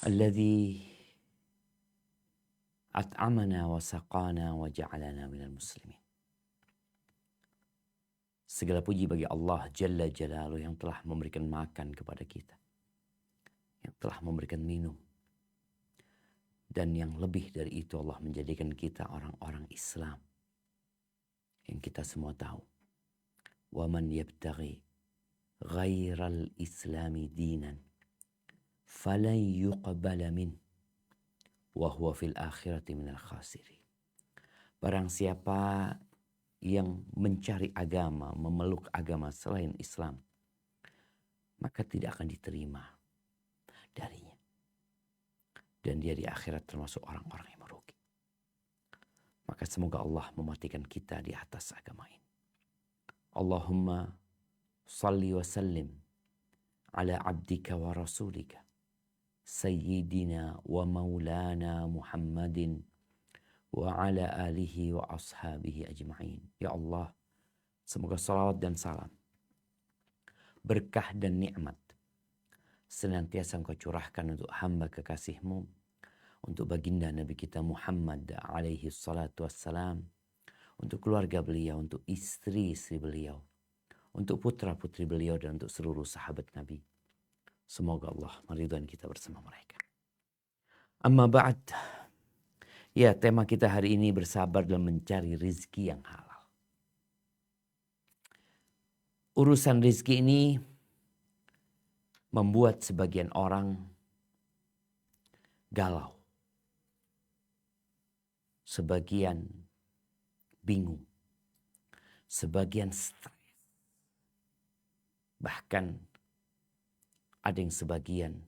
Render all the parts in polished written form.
Alladzi at'amana wa saqana wa ja'alana minal muslimin. Segala puji bagi Allah Jalla Jalaluhu yang telah memberikan makan kepada kita, yang telah memberikan minum, dan yang lebih dari itu Allah menjadikan kita orang-orang Islam yang kita semua tahu. Wa man yabtaghi ghairal islami dinan falan yuqbala min wa huwa fil akhirati minal khasirin. Barang siapa yang mencari agama, memeluk agama selain Islam, maka tidak akan diterima darinya. Dan dia di akhirat termasuk orang-orang yang merugi. Maka semoga Allah mematikan kita di atas agama ini. Allahumma salli wa sallim ala abdika wa rasulika Sayyidina wa maulana Muhammadin wa ala alihi wa ashabihi ajma'in. Ya Allah, semoga salawat dan salam, berkah dan nikmat senantiasa Engkau curahkan untuk hamba kekasih-Mu, untuk baginda Nabi kita Muhammad alaihi salatu wassalam, untuk keluarga beliau, untuk istri-istri beliau, untuk putra-putri beliau, dan untuk seluruh sahabat Nabi. Semoga Allah meridhai kita bersama mereka. Amma ba'd. Ya, tema kita hari ini bersabar dalam mencari rizki yang halal. Urusan rizki ini membuat sebagian orang galau. Sebagian bingung. Sebagian stres. Bahkan ada yang sebagian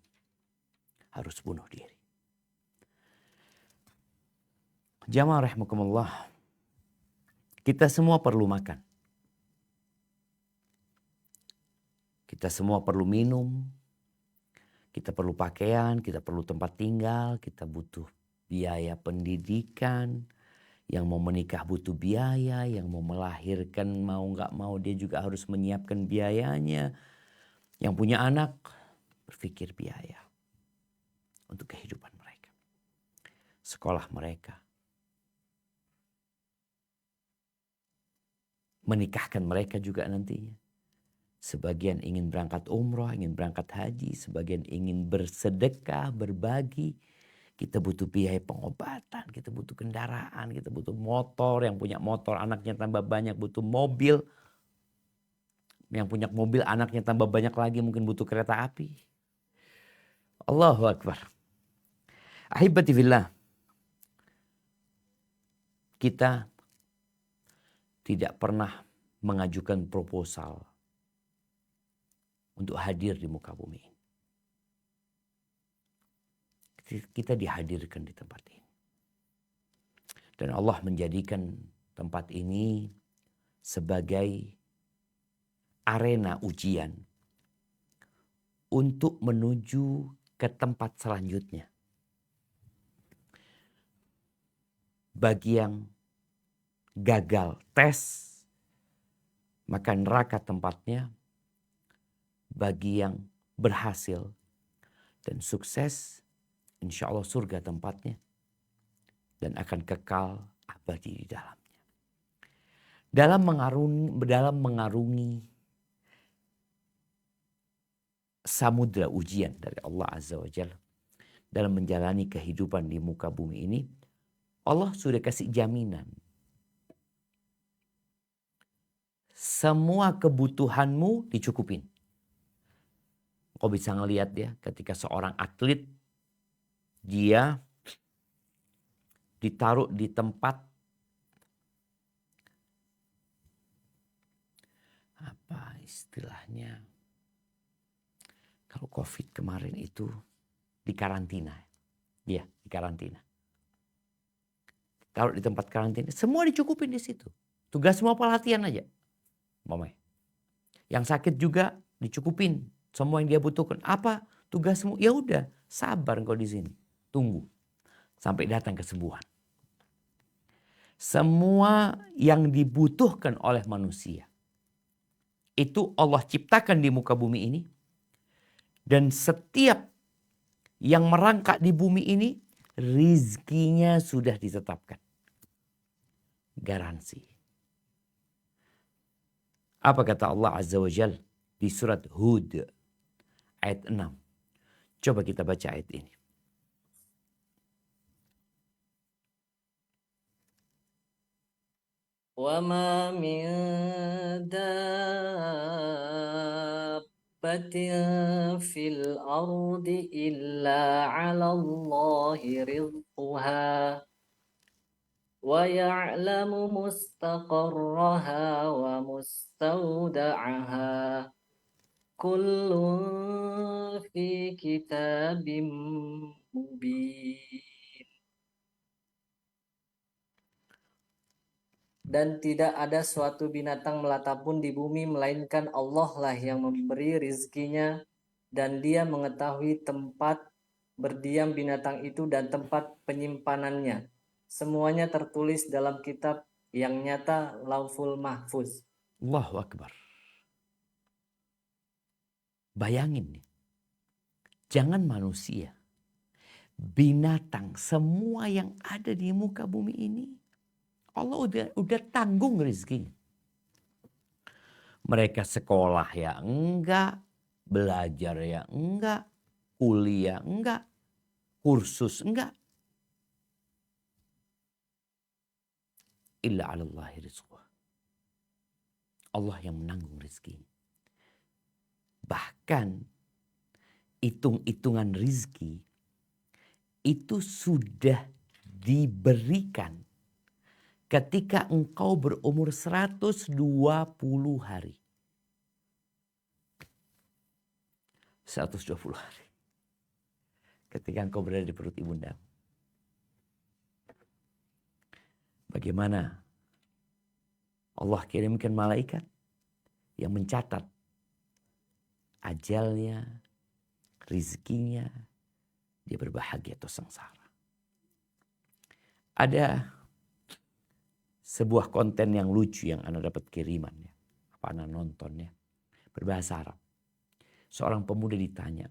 harus bunuh diri. Jamaah rahimakumullah, kita semua perlu makan. Kita semua perlu minum. Kita perlu pakaian, kita perlu tempat tinggal, kita butuh biaya pendidikan. Yang mau menikah butuh biaya, yang mau melahirkan mau gak mau dia juga harus menyiapkan biayanya. Yang punya anak berpikir biaya untuk kehidupan mereka, sekolah mereka, menikahkan mereka juga nantinya. Sebagian ingin berangkat umroh, ingin berangkat haji, sebagian ingin bersedekah, berbagi. Kita butuh biaya pengobatan, kita butuh kendaraan, kita butuh motor. Yang punya motor anaknya tambah banyak, butuh mobil. Yang punya mobil anaknya tambah banyak lagi, mungkin butuh kereta api. Allahu Akbar. Ahibati fillah. Kita tidak pernah mengajukan proposal untuk hadir di muka bumi. Kita dihadirkan di tempat ini. Dan Allah menjadikan tempat ini sebagai arena ujian untuk menuju ke tempat selanjutnya. Bagi yang gagal tes, maka neraka tempatnya. Bagi yang berhasil dan sukses, insya Allah surga tempatnya. Dan akan kekal abadi di dalamnya. Dalam mengarungi samudra ujian dari Allah Azza wa Jalla, dalam menjalani kehidupan di muka bumi ini, Allah sudah kasih jaminan. Semua kebutuhanmu dicukupin. Kau bisa ngelihat ya, ketika seorang atlet, dia ditaruh di tempat apa istilahnya, kalau COVID kemarin itu di karantina. Ya, di karantina. Taruh di tempat karantina, semua dicukupin di situ. Tugas semua apa, latihan aja. Mamai. Yang sakit juga dicukupin. Semua yang dia butuhkan. Apa tugasmu? Ya udah, sabar engkau di sini. Tunggu sampai datang kesembuhan. Semua yang dibutuhkan oleh manusia itu Allah ciptakan di muka bumi ini. Dan setiap yang merangkak di bumi ini, rizkinya sudah ditetapkan. Garansi. Apa kata Allah Azza wa Jal di surat Hud ayat 6. Coba kita baca ayat ini. وَمَا مِن دَابَّةٍ فِي الْأَرْضِ إِلَّا عَلَى اللَّهِ رِزْقُهَا وَيَعْلَمُ مُسْتَقَرَّهَا وَمُسْتَوْدَعَهَا كُلٌّ فِي كِتَابٍ مُبِينٍ. Dan tidak ada suatu binatang melata pun di bumi melainkan Allah lah yang memberi rizkinya, dan Dia mengetahui tempat berdiam binatang itu dan tempat penyimpanannya. Semuanya tertulis dalam kitab yang nyata, Lauful Mahfuz. Allahu Akbar. Bayangin nih. Jangan manusia. Binatang, semua yang ada di muka bumi ini, Allah udah tanggung rezekinya. Mereka sekolah ya enggak, belajar ya enggak, kuliah enggak, kursus enggak. Illa 'alallahi rizquh. Allah yang menanggung rezekinya. Bahkan hitung-hitungan rizki itu sudah diberikan ketika engkau berumur 120 hari. 120 hari. Ketika engkau berada di perut ibunda. Bagaimana Allah kirimkan malaikat yang mencatat ajalnya, rizkinya, dia berbahagia atau sengsara. Ada sebuah konten yang lucu yang Anda dapat kiriman ya. Apa Anda nonton ya. Berbahasa Arab. Seorang pemuda ditanya,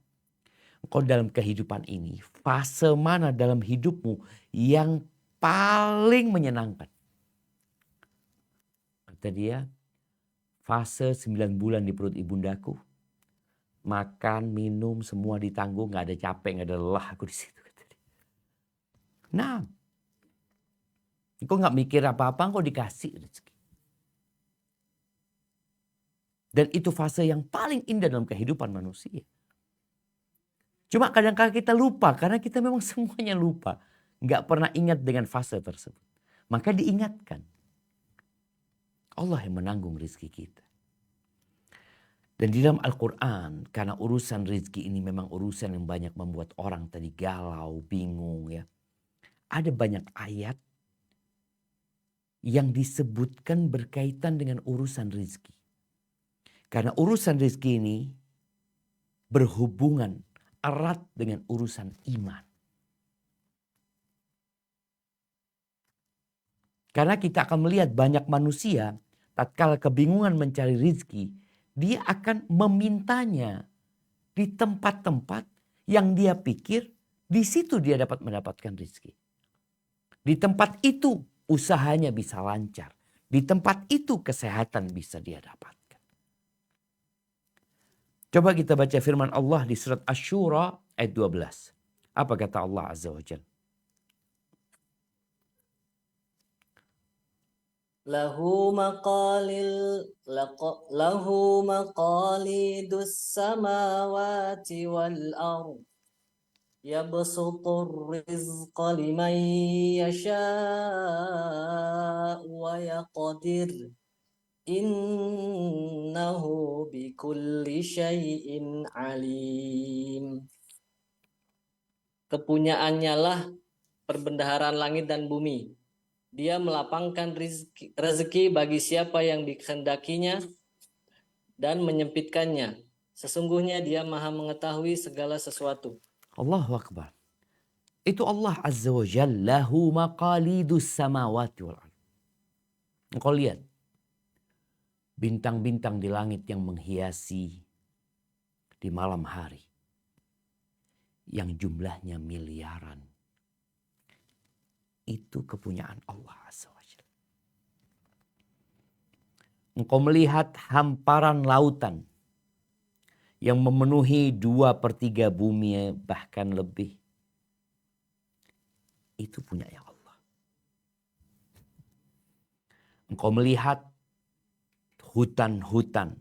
engkau dalam kehidupan ini, fase mana dalam hidupmu yang paling menyenangkan? Kata dia, fase 9 bulan di perut ibundaku. Makan, minum, semua ditanggung, gak ada capek, gak ada lelah aku di situ. Nah, engkau gak mikir apa-apa, engkau dikasih rezeki. Dan itu fase yang paling indah dalam kehidupan manusia. Cuma kadang-kadang kita lupa, karena kita memang semuanya lupa. Gak pernah ingat dengan fase tersebut. Maka diingatkan. Allah yang menanggung rezeki kita. Dan di dalam Al-Quran, karena urusan rezeki ini memang urusan yang banyak membuat orang tadi galau, bingung ya. Ada banyak ayat yang disebutkan berkaitan dengan urusan rezeki. Karena urusan rezeki ini berhubungan erat dengan urusan iman. Karena kita akan melihat banyak manusia tatkala kebingungan mencari rezeki, dia akan memintanya di tempat-tempat yang dia pikir di situ dia dapat mendapatkan rezeki. Di tempat itu usahanya bisa lancar. Di tempat itu kesehatan bisa dia dapatkan. Coba kita baca firman Allah di surat Asy-Syura ayat 12. Apa kata Allah Azza wa Jalla? Lahu maqalidus samawati wal ardh yabsutur rizqa liman yasha'u wa yaqdir innahu bikulli syai'in alim. Kepunyaannya lah perbendaharaan langit dan bumi. Dia melapangkan rezeki bagi siapa yang dikehendakinya dan menyempitkannya. Sesungguhnya dia maha mengetahui segala sesuatu. Allahu Akbar. Itu Allah Azza wa Jalla, lahu maqalidus samawati wal ardh. Engkau lihat bintang-bintang di langit yang menghiasi di malam hari. yang jumlahnya miliaran. Itu kepunyaan Allah Azza wa Jalla. Engkau melihat hamparan lautan yang memenuhi 2/3 bumi bahkan lebih. Itu punyanya Allah. Engkau melihat hutan-hutan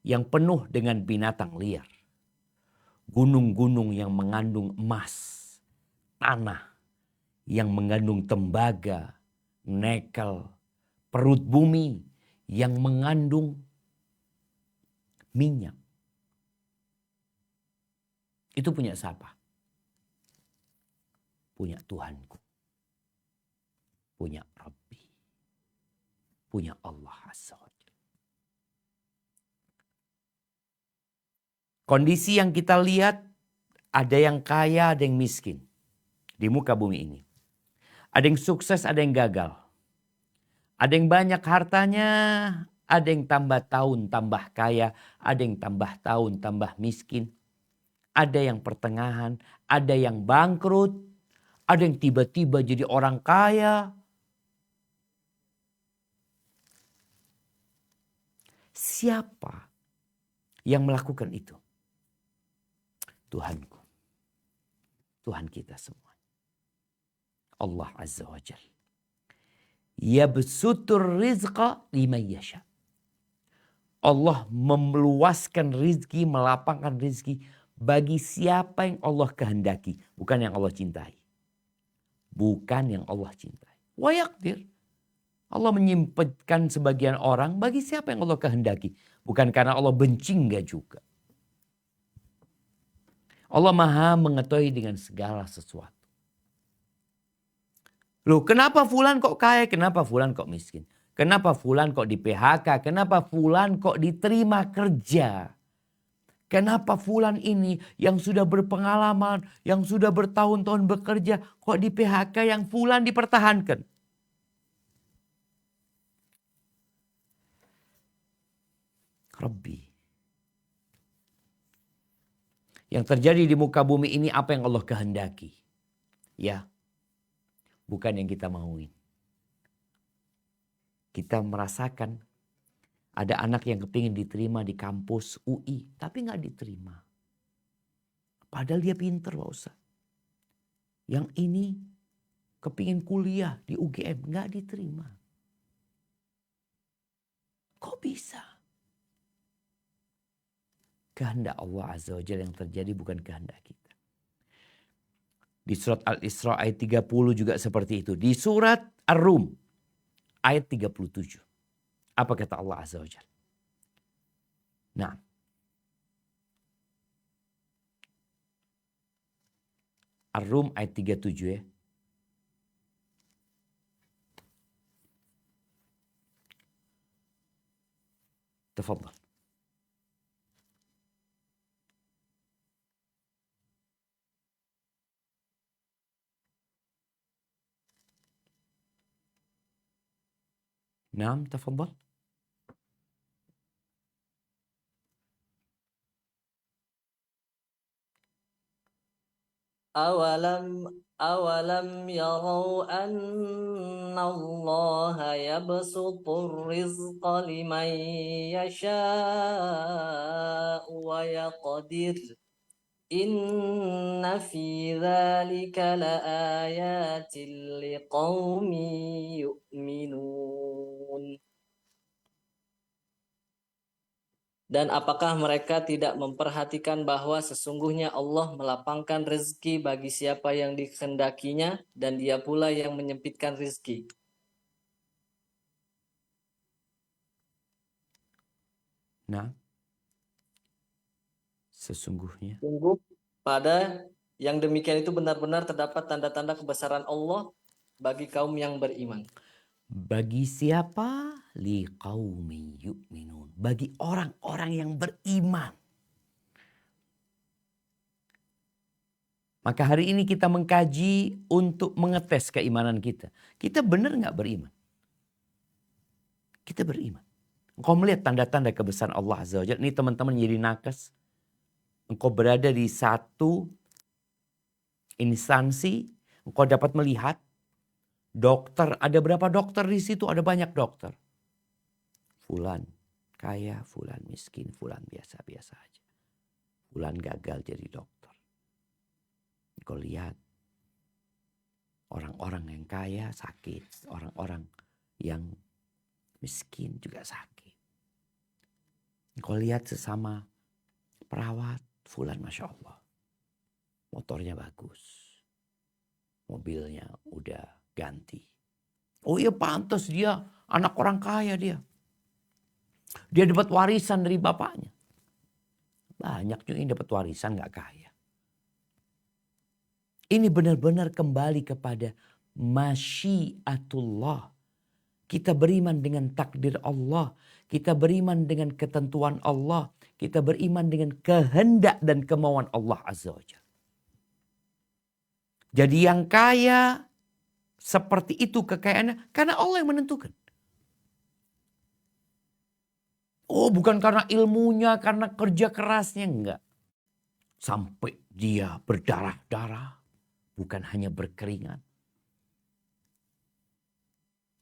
yang penuh dengan binatang liar. Gunung-gunung yang mengandung emas. Tanah yang mengandung tembaga, nikel. Perut bumi yang mengandung minyak. Itu punya siapa? Punya Tuhanku. Punya Rabbi. Punya Allah Azza wa Jalla. Kondisi yang kita lihat, ada yang kaya, ada yang miskin di muka bumi ini. Ada yang sukses, ada yang gagal. Ada yang banyak hartanya, ada yang tambah tahun tambah kaya, ada yang tambah tahun tambah miskin. Ada yang pertengahan, ada yang bangkrut, ada yang tiba-tiba jadi orang kaya. Siapa yang melakukan itu? Tuhanku. Tuhan kita semua. Allah Azza wa Jalla. Yabsutur rizqa liman yasha. Allah meluaskan rizki, melapangkan rizki bagi siapa yang Allah kehendaki. Bukan yang Allah cintai. Bukan yang Allah cintai. Wa yaqdir. Allah menyempitkan sebagian orang bagi siapa yang Allah kehendaki. Bukan karena Allah benci, enggak juga. Allah maha mengetahui dengan segala sesuatu. Loh, kenapa fulan kok kaya? Kenapa fulan kok miskin? Kenapa fulan kok di PHK? Kenapa fulan kok diterima kerja? Kenapa fulan ini yang sudah berpengalaman, yang sudah bertahun-tahun bekerja, kok di PHK yang fulan dipertahankan? Rabbi. Yang terjadi di muka bumi ini apa yang Allah kehendaki. Ya, bukan yang kita mauin. Kita merasakan ada anak yang kepingin diterima di kampus UI, tapi nggak diterima. Padahal dia pinter Pak Ustaz. Yang ini kepingin kuliah di UGM, nggak diterima. Kok bisa? Kehendak Allah Azza wa Jalla yang terjadi, bukan kehendak kita. Di surat Al-Isra ayat 30 juga seperti itu. Di surat Ar-Rum ayat 37. Apa kata Allah Azza wa Jalla? Nah. Ar-Rum ayat 37 ya. Tafadhal. نعم تفضل. أولم يروا أن الله يبسط الرزق لمن يشاء ويقدر إن في ذلك لآيات لقوم يؤمنون. Dan apakah mereka tidak memperhatikan bahwa sesungguhnya Allah melapangkan rezeki bagi siapa yang dikehendakinya dan Dia pula yang menyempitkan rezeki. Nah, sesungguhnya. Sungguh pada yang demikian itu benar-benar terdapat tanda-tanda kebesaran Allah bagi kaum yang beriman. Bagi siapa? Liqaumin yu'minun. Bagi orang-orang yang beriman. Maka hari ini kita mengkaji untuk mengetes keimanan kita. Kita benar nggak beriman? Kita beriman. Engkau melihat tanda-tanda kebesaran Allah Azza wa Jalla. Ini teman-teman jadi nakes. engkau berada di satu instansi, engkau dapat melihat dokter, ada berapa dokter di situ? Ada banyak dokter. Fulan kaya, fulan miskin, fulan biasa-biasa aja. Fulan gagal jadi dokter. Engkau lihat orang-orang yang kaya sakit, orang-orang yang miskin juga sakit. Engkau lihat sesama perawat, fulan Masya Allah. Motornya bagus. Mobilnya udah ganti. Oh iya pantas dia anak orang kaya dia. Dia dapat warisan dari bapaknya. Banyak juga yang dapat warisan gak kaya. Ini benar-benar kembali kepada masyiatullah. Kita beriman dengan takdir Allah. Kita beriman dengan ketentuan Allah. Kita beriman dengan kehendak dan kemauan Allah Azza wa Jalla. Jadi yang kaya seperti itu kekayaannya karena Allah yang menentukan. Oh bukan karena ilmunya, karena kerja kerasnya, enggak. Sampai dia berdarah-darah, bukan hanya berkeringat.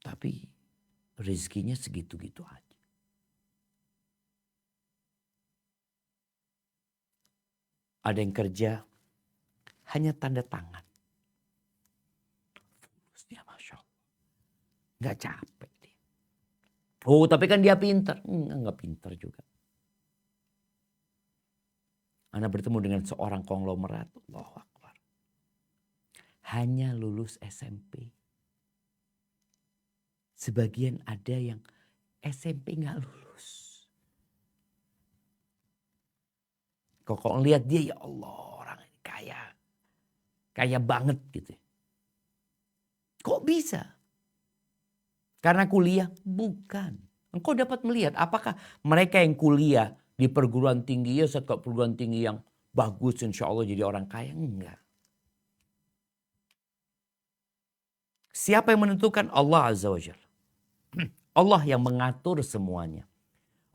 Tapi rezekinya segitu-gitu aja. Ada yang kerja hanya tanda tangan. Fulusnya Masya Allah. Gak capek dia. Oh tapi kan dia pintar. Enggak pintar juga. Ana bertemu dengan seorang konglomerat. Allahu Akbar. Hanya lulus SMP. Sebagian ada yang SMP gak lulus. Kok lihat dia ya Allah orang ini kaya. Kaya banget gitu. Kok bisa? Karena kuliah? Bukan. Engkau dapat melihat apakah mereka yang kuliah di perguruan tinggi ya setelah perguruan tinggi yang bagus insya Allah jadi orang kaya? Enggak. Siapa yang menentukan? Allah Azza wa Jalla. Allah yang mengatur semuanya.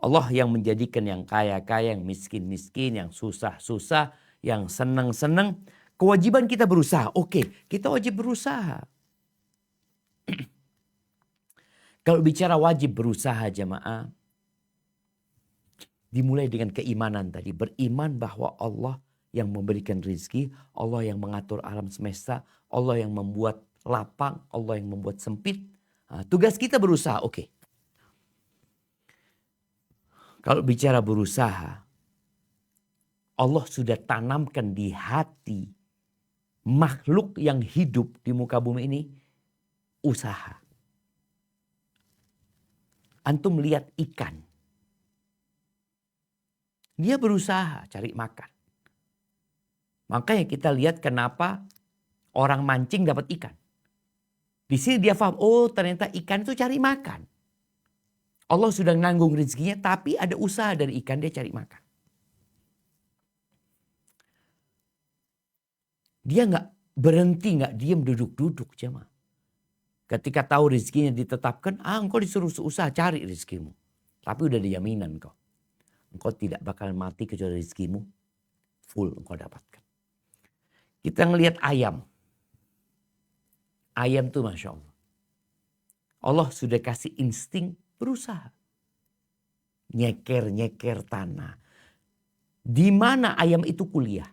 Allah yang menjadikan yang kaya-kaya, yang miskin-miskin, yang susah-susah, yang senang-senang. Kewajiban kita berusaha. Oke, kita wajib berusaha. Kalau bicara wajib berusaha jamaah, dimulai dengan keimanan tadi. Beriman bahwa Allah yang memberikan rizki, Allah yang mengatur alam semesta, Allah yang membuat lapang, Allah yang membuat sempit. Nah, tugas kita berusaha, oke. Kalau bicara berusaha, Allah sudah tanamkan di hati makhluk yang hidup di muka bumi ini usaha. Antum lihat ikan. Dia berusaha cari makan. Makanya kita lihat kenapa orang mancing dapat ikan. Di sini dia paham, oh ternyata ikan itu cari makan. Allah sudah nanggung rezekinya tapi ada usaha dari ikan dia cari makan. Dia nggak berhenti, nggak diam duduk-duduk jemaah. Ketika tahu rezekinya ditetapkan, engkau disuruh usaha cari rezekimu. Tapi udah dijaminan kau. Engkau tidak bakal mati kecuali rezekimu full engkau dapatkan. Kita ngelihat ayam. Ayam tuh Masya Allah. Allah sudah kasih insting berusaha. Nyeker-nyeker tanah. Di mana ayam itu kuliah?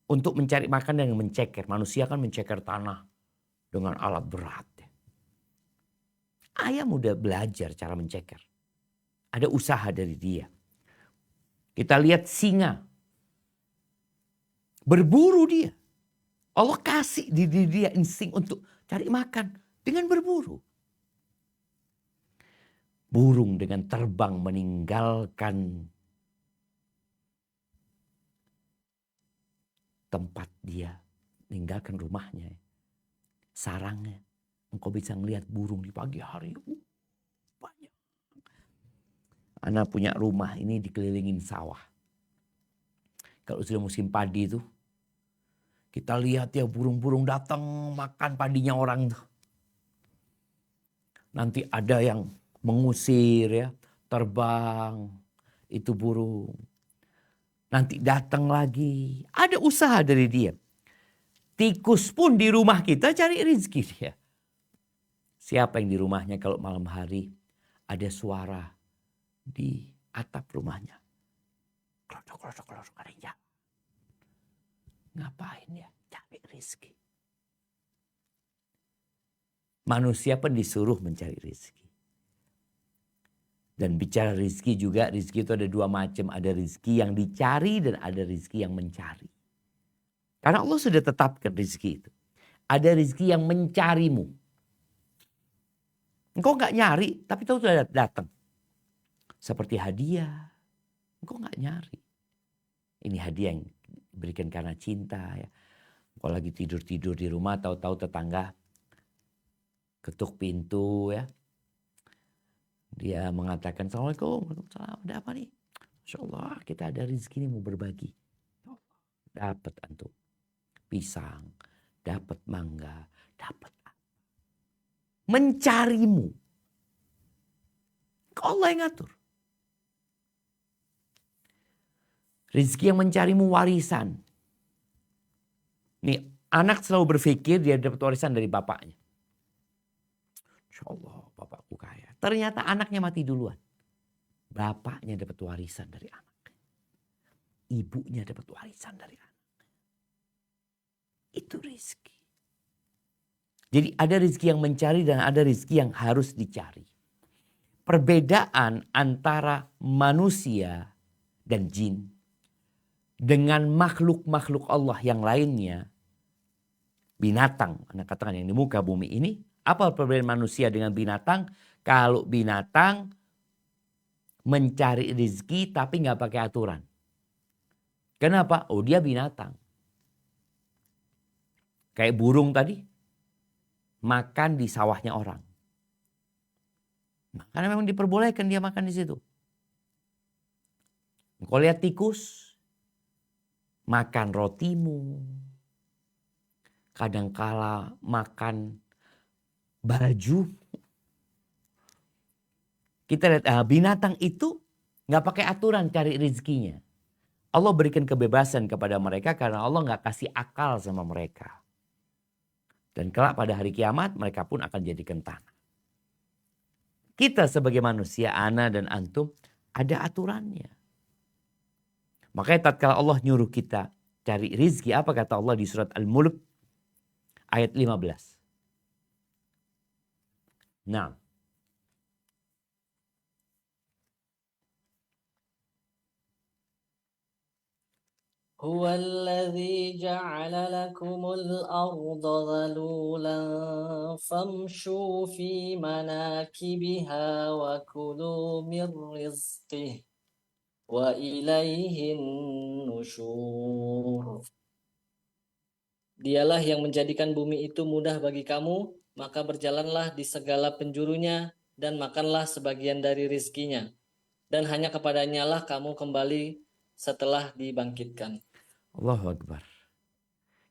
Untuk mencari makan dan menceker. Manusia kan menceker tanah dengan alat berat. Ayam udah belajar cara menceker. Ada usaha dari dia. Kita lihat singa. Berburu dia. Allah kasih di dia insting untuk cari makan dengan berburu. Burung dengan terbang meninggalkan tempat dia. Meninggalkan rumahnya. Sarangnya. Engkau bisa ngelihat burung di pagi hari. Banyak. Ana punya rumah ini dikelilingin sawah. Kalau sudah musim padi itu. Kita lihat ya burung-burung datang makan padinya orang tuh. Nanti ada yang mengusir ya. Terbang. Itu burung. Nanti datang lagi. Ada usaha dari dia. Tikus pun di rumah kita cari rezeki dia. Siapa yang di rumahnya kalau malam hari ada suara di atap rumahnya. Klodok, ada yang jalan. Ngapain ya? Cari rezeki. Manusia pun disuruh mencari rezeki. Dan bicara rezeki juga, rezeki itu ada dua macam. Ada rezeki yang dicari dan ada rezeki yang mencari. Karena Allah sudah tetapkan rezeki itu. Ada rezeki yang mencarimu. Engkau gak nyari, tapi tahu sudah datang. Seperti hadiah. Engkau gak nyari. Ini hadiah yang diberikan karena cinta. Ya. Engkau lagi tidur-tidur di rumah, tahu-tahu tetangga ketuk pintu ya. Dia mengatakan, Assalamualaikum, Waalaikumsalam, ada apa nih? Masya Allah, kita ada rezeki nih mau berbagi. Dapat antum pisang, dapat mangga, dapat mencarimu. Allah yang ngatur. Rezeki yang mencarimu warisan. Nih, anak selalu berpikir dia dapat warisan dari bapaknya. Insya Allah, bapakku kaya. Ternyata anaknya mati duluan. Bapaknya dapat warisan dari anak. Ibunya dapat warisan dari anak. Itu rezeki. Jadi ada rezeki yang mencari dan ada rezeki yang harus dicari. Perbedaan antara manusia dan jin dengan makhluk-makhluk Allah yang lainnya, binatang, anak katakan yang di muka bumi ini, apa perbedaan manusia dengan binatang? Kalau binatang mencari rezeki tapi nggak pakai aturan. Kenapa? Oh dia binatang. Kayak burung tadi, makan di sawahnya orang. Nah, karena memang diperbolehkan dia makan di situ. Kau lihat tikus, makan rotimu. Kadangkala makan baju. Kita lihat binatang itu nggak pakai aturan cari rezekinya. Allah berikan kebebasan kepada mereka karena Allah nggak kasih akal sama mereka. Dan kelak pada hari kiamat mereka pun akan jadikan tanah. Kita sebagai manusia, ana dan antum, ada aturannya. Makanya tatkala Allah nyuruh kita cari rizki, apa kata Allah di surat Al-Mulk ayat 15. Nah. هو الذي جعل لكم الأرض ذلولا فامشوا في مناكبها وكلوا من رزقه وإليه النشور. Dialah yang menjadikan bumi itu mudah bagi kamu, maka berjalanlah di segala penjurunya dan makanlah sebagian dari rizkinya. Dan hanya kepadanya lah kamu kembali setelah dibangkitkan. Allahu Akbar.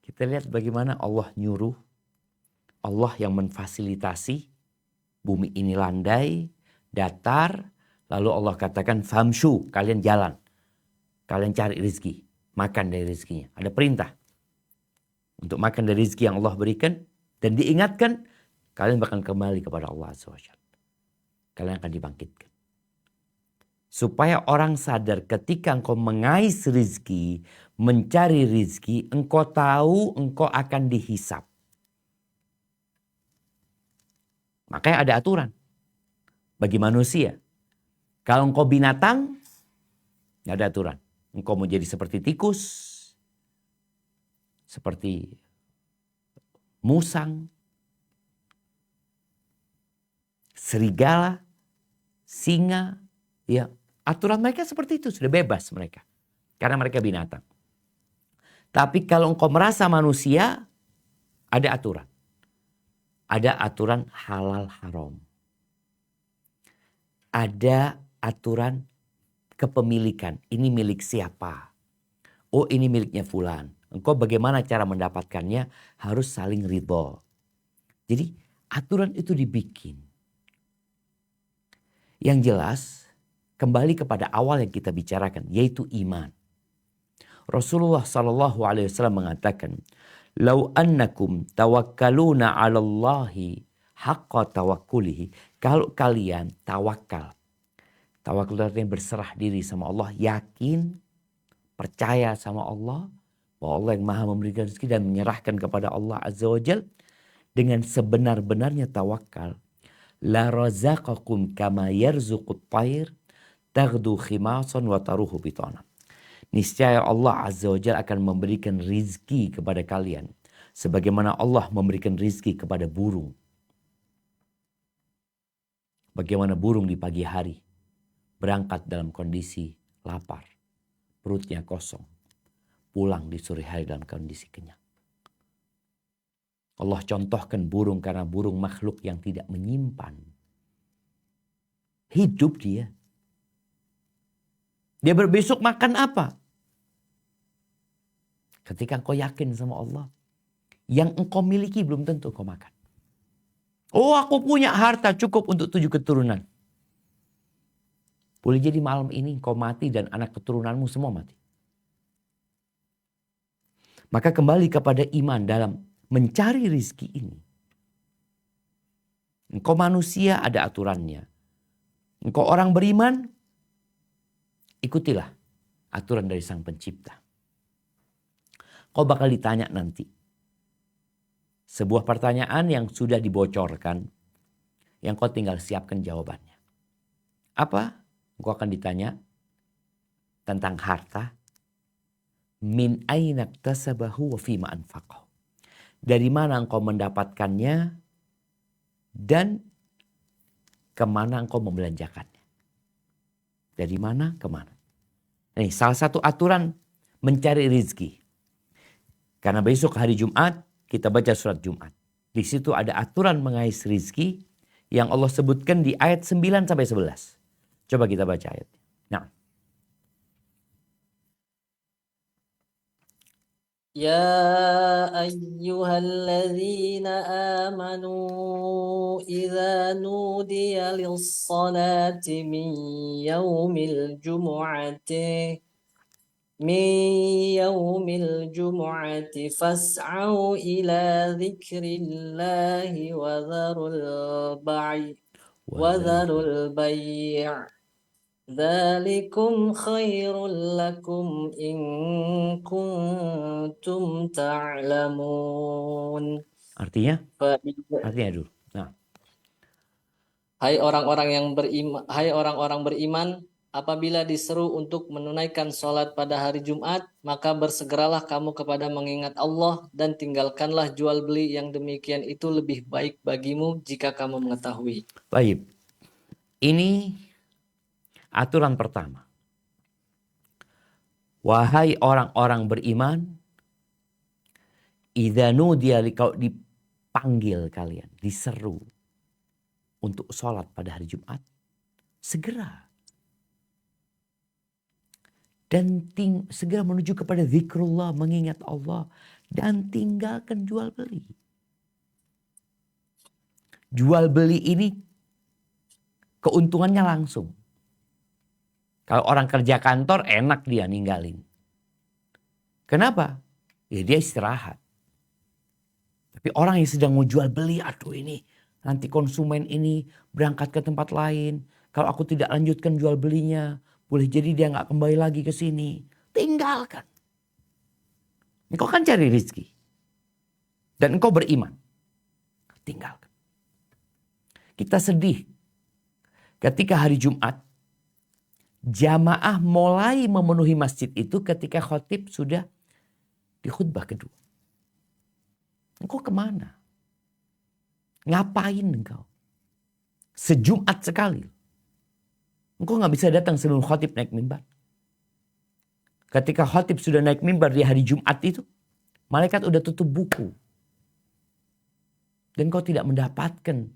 Kita lihat bagaimana Allah nyuruh, Allah yang memfasilitasi bumi ini landai, datar, lalu Allah katakan famshu, kalian jalan. Kalian cari rezeki, makan dari rezekinya. Ada perintah untuk makan dari rezeki yang Allah berikan dan diingatkan kalian bakal kembali kepada Allah SWT. Kalian akan dibangkitkan. Supaya orang sadar ketika engkau mengais rezeki, mencari rezeki, engkau tahu engkau akan dihisap. Makanya ada aturan bagi manusia. Kalau engkau binatang, nggak ada aturan. Engkau mau jadi seperti tikus, seperti musang, serigala, singa, ya. Aturan mereka seperti itu, sudah bebas mereka. Karena mereka binatang. Tapi kalau engkau merasa manusia, ada aturan. Ada aturan halal haram. Ada aturan kepemilikan. Ini milik siapa? Oh ini miliknya fulan. Engkau bagaimana cara mendapatkannya? Harus saling ridho. Jadi aturan itu dibikin. Yang jelas, kembali kepada awal yang kita bicarakan, yaitu iman. Rasulullah sallallahu alaihi wasallam mengatakan, "Lau annakum tawakkaluna 'ala Allahi haqqa tawakkulihi." Kalau kalian tawakal. Tawakal artinya berserah diri sama Allah, yakin, percaya sama Allah, bahwa Allah yang Maha memberikan rezeki dan menyerahkan kepada Allah Azza wa Jal dengan sebenar-benarnya tawakal. La razaqakum kama yarzuqut tayr taghdu khimasan wa taruhu bitana. Niscaya Allah Azza wa Jalla akan memberikan rizki kepada kalian sebagaimana Allah memberikan rizki kepada burung. Bagaimana burung di pagi hari berangkat dalam kondisi lapar, perutnya kosong, pulang di sore hari dalam kondisi kenyang. Allah contohkan burung karena burung makhluk yang tidak menyimpan. Hidup dia. Dia berbesok makan apa? Ketika engkau yakin sama Allah, yang engkau miliki belum tentu engkau makan. Oh, aku punya harta cukup untuk 7 keturunan. Boleh jadi malam ini engkau mati dan anak keturunanmu semua mati. Maka kembali kepada iman dalam mencari rizki ini. Engkau manusia ada aturannya. Engkau orang beriman, ikutilah aturan dari Sang Pencipta. Kau bakal ditanya nanti. Sebuah pertanyaan yang sudah dibocorkan, yang kau tinggal siapkan jawabannya. Apa? Engkau akan ditanya tentang harta. Min aina iktasabahu wa fima anfaqahu. Dari mana engkau mendapatkannya dan kemana engkau membelanjakannya. Dari mana kemana. Ini salah satu aturan mencari rezeki. Karena besok hari Jumat kita baca surat Jumat. Di situ ada aturan mengais rezeki yang Allah sebutkan di ayat 9 sampai 11. Coba kita baca ayatnya. Nah. يا أيها الذين آمنوا إذا نودي للصلاة من يوم الجمعة فاسعوا إلى ذكر الله وذروا البيع ذلكم خير لكم إن كنتم تعلمون. Artinya dulu. Nah. Hai orang-orang beriman, apabila diseru untuk menunaikan sholat pada hari Jumat, maka bersegeralah kamu kepada mengingat Allah dan tinggalkanlah jual beli yang demikian itu lebih baik bagimu jika kamu mengetahui. Baik. Ini aturan pertama. Wahai orang-orang beriman, idza nudiya kalau dipanggil kalian, diseru untuk sholat pada hari Jumat, segera. Dan segera menuju kepada zikrullah, mengingat Allah. Dan tinggalkan jual beli. Jual beli ini keuntungannya langsung. Kalau orang kerja kantor enak dia ninggalin. Kenapa? Ya dia istirahat. Tapi orang yang sedang mau jual beli, aduh ini nanti konsumen ini berangkat ke tempat lain. Kalau aku tidak lanjutkan jual belinya, boleh jadi dia nggak kembali lagi ke sini. Tinggalkan. Engkau kan cari rezeki. Dan engkau beriman. Tinggalkan. Kita sedih ketika hari Jumat jamaah mulai memenuhi masjid itu ketika khotib sudah di khutbah kedua. Engkau kemana? Ngapain engkau? Sejumat sekali. Engkau gak bisa datang sebelum khotib naik mimbar. Ketika khotib sudah naik mimbar di hari Jumat itu, malaikat udah tutup buku. Dan kau tidak mendapatkan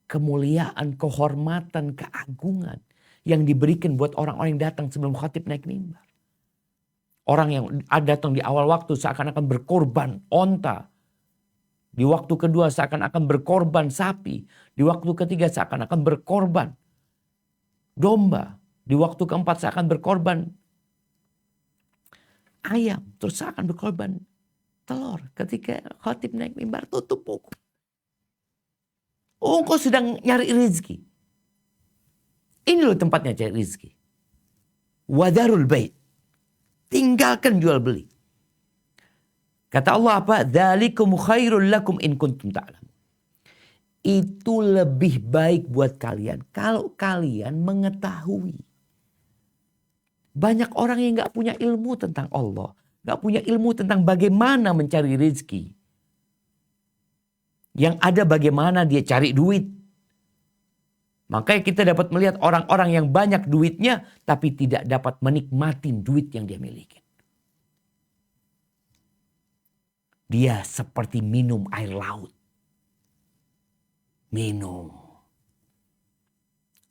kemuliaan, kehormatan, keagungan yang diberikan buat orang-orang yang datang sebelum khatib naik mimbar. Orang yang datang di awal waktu seakan-akan berkorban onta. Di waktu kedua seakan-akan berkorban sapi. Di waktu ketiga seakan-akan berkorban domba. Di waktu keempat seakan berkorban ayam, terus akan berkorban telur. Ketika khatib naik mimbar, tutup buku. Oh, engkau sedang nyari rezeki. Ini loh tempatnya cari rezeki. Wadarul bait. Tinggalkan jual beli. Kata Allah apa? Dzalikum khairul lakum in kuntum ta'lamun. Itu lebih baik buat kalian kalau kalian mengetahui. Banyak orang yang gak punya ilmu tentang Allah. Gak punya ilmu tentang bagaimana mencari rezeki. Yang ada bagaimana dia cari duit. Makanya kita dapat melihat orang-orang yang banyak duitnya tapi tidak dapat menikmati duit yang dia miliki. Dia seperti minum air laut. Minum.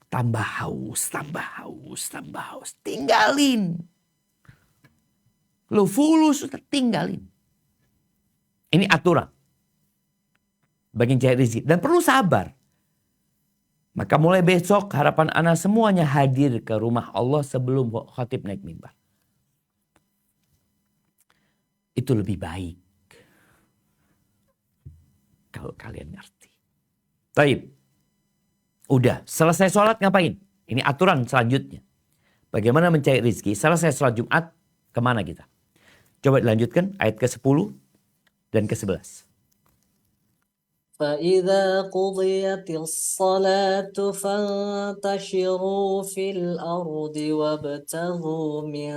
Tambah haus, tambah haus, tambah haus. Tinggalin. Lo fulus sudah tinggalin. Ini aturan. Bagian cari rezeki. Dan perlu sabar. Maka mulai besok harapan ana semuanya hadir ke rumah Allah sebelum khatib naik mimbar. Itu lebih baik. Kalau kalian ngerti. Taib. Udah, selesai sholat ngapain? Ini aturan selanjutnya. Bagaimana mencari rezeki? Selesai sholat Jumat, kemana kita? Coba dilanjutkan ayat ke-10 dan ke-11. فإذا قضيت الصلاة فانتشروا في الأرض وابتغوا من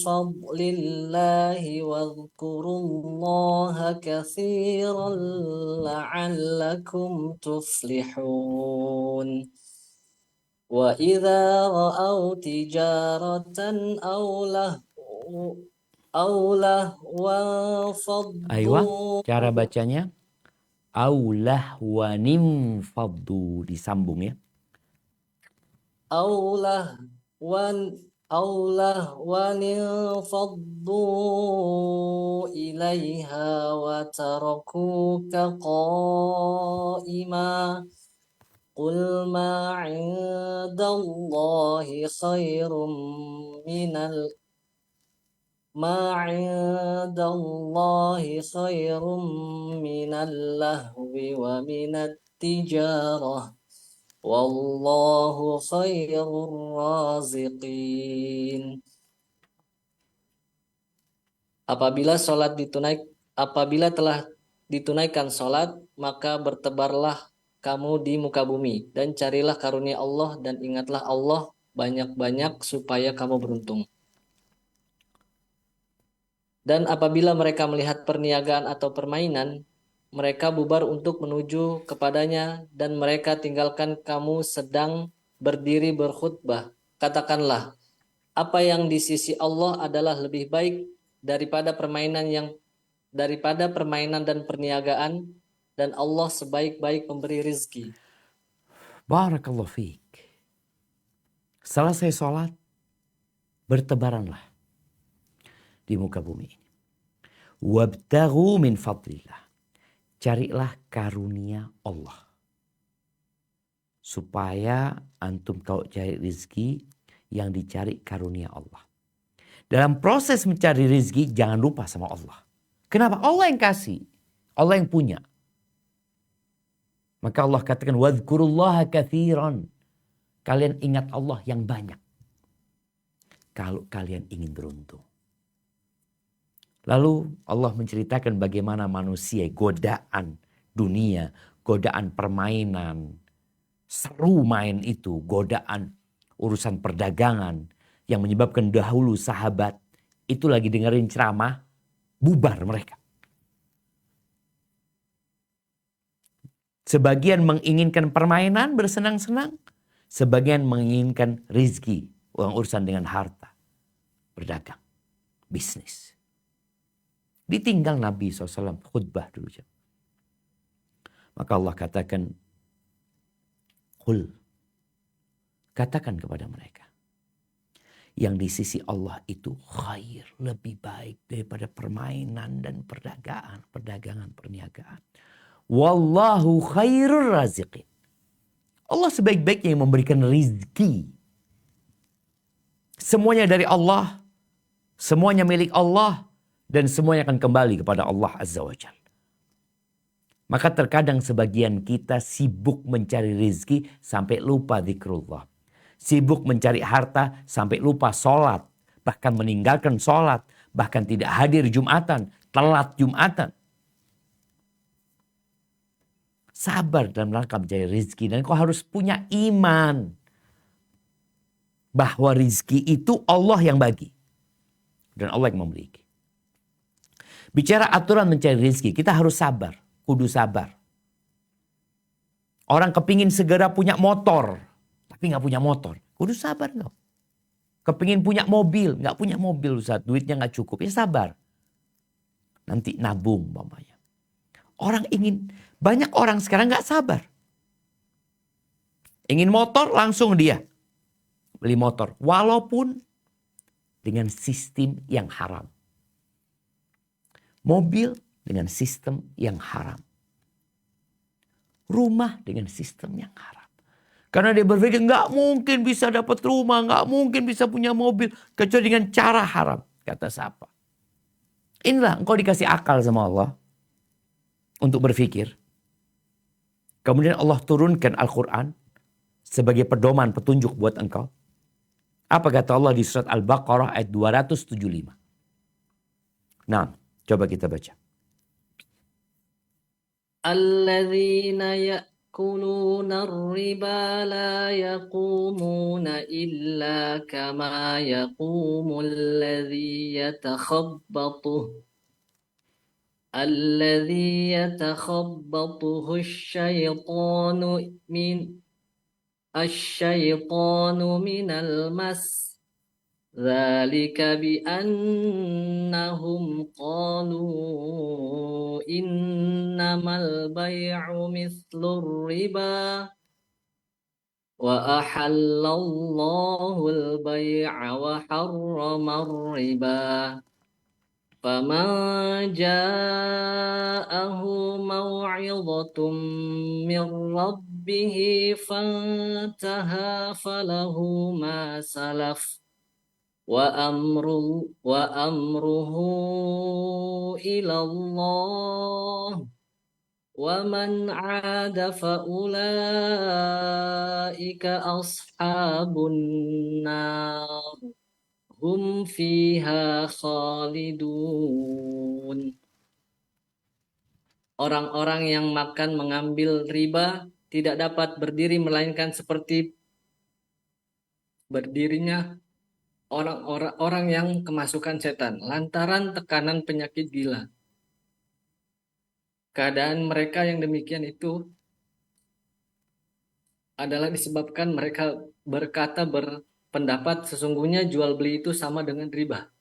فضل الله واذكروا الله كثيرا لعلكم تفلحون وإذا رأوا تجارة أو لهوا Aywa, فضوا cara bacanya aulah wanim faddu, disambung ya. أو لهوا انفضوا إليها وتركوك قائما قل ما عند الله خير من اللهو ومن التجارة Wallahu khairur raziqin. Apabila telah ditunaikan sholat, maka bertebarlah kamu di muka bumi dan carilah karunia Allah dan ingatlah Allah banyak-banyak supaya kamu beruntung. Dan apabila mereka melihat perniagaan atau permainan, mereka bubar untuk menuju kepadanya dan mereka tinggalkan kamu sedang berdiri berkhutbah. Katakanlah, apa yang di sisi Allah adalah lebih baik daripada permainan dan perniagaan, dan Allah sebaik-baik pemberi rizki. Barakallahu fiik. Selesai sholat, bertebaranlah di muka bumi ini. Wabtaghu min fadlillah. Carilah karunia Allah. Supaya antum kalau cari rezeki, yang dicari karunia Allah. Dalam proses mencari rezeki, jangan lupa sama Allah. Kenapa? Allah yang kasih. Allah yang punya. Maka Allah katakan, wadhkurullaha katsiran. Kalian ingat Allah yang banyak. Kalau kalian ingin beruntung. Lalu Allah menceritakan bagaimana manusia, godaan dunia, godaan permainan, seru main itu, godaan urusan perdagangan yang menyebabkan dahulu sahabat itu lagi dengerin ceramah, bubar mereka. Sebagian menginginkan permainan bersenang-senang, sebagian menginginkan rizki, urusan dengan harta, berdagang, bisnis. Ditinggal Nabi SAW khutbah dulu. Maka Allah katakan, Qul, katakan kepada mereka, yang di sisi Allah itu khair, lebih baik daripada permainan dan perdagangan, perniagaan. Wallahu khairur raziqin. Allah sebaik-baiknya yang memberikan rizki. Semuanya dari Allah, semuanya milik Allah, dan semuanya akan kembali kepada Allah Azza wa Jalla. Maka terkadang sebagian kita sibuk mencari rizki sampai lupa zikrullah. Sibuk mencari harta sampai lupa sholat. Bahkan meninggalkan sholat. Bahkan tidak hadir Jumatan. Telat Jumatan. Sabar dalam rangka mencari rizki. Dan kau harus punya iman. Bahwa rizki itu Allah yang bagi. Dan Allah yang memiliki. Bicara aturan mencari rizki. Kita harus sabar. Kudu sabar. Orang kepingin segera punya motor. Tapi gak punya motor. Kudu sabar kau. Kepingin punya mobil. Gak punya mobil Ustaz. Duitnya gak cukup. Ya sabar. Nanti nabung umpamanya. Orang ingin. Banyak orang sekarang gak sabar. Ingin motor langsung dia. Beli motor. Walaupun dengan sistem yang haram. Mobil dengan sistem yang haram. Rumah dengan sistem yang haram. Karena dia berpikir nggak mungkin bisa dapat rumah, nggak mungkin bisa punya mobil kecuali dengan cara haram. Kata siapa? Inilah engkau dikasih akal sama Allah untuk berpikir. Kemudian Allah turunkan Al-Quran sebagai pedoman petunjuk buat engkau. Apa kata Allah di surat Al-Baqarah ayat 275? Nah, coba kita baca. Alladzina ya'kuluna ar-riba la yaqumuna illa kama yaqumul ladzi yatakhabbathu asy-syaitanu minal mas. ذلك بأنهم قالوا إنما البيع مثل الربا وأحل الله البيع وحرم الربا فمن جاءه موعظة من ربه فانتهى فله ما سلف وأمره إلى الله ومن عاد فأولئك أصحاب النار هم فيها خالدون. Orang-orang yang makan mengambil riba tidak dapat berdiri melainkan seperti berdirinya orang-orang yang kemasukan setan lantaran tekanan penyakit gila. Keadaan mereka yang demikian itu adalah disebabkan mereka berpendapat sesungguhnya jual beli itu sama dengan riba.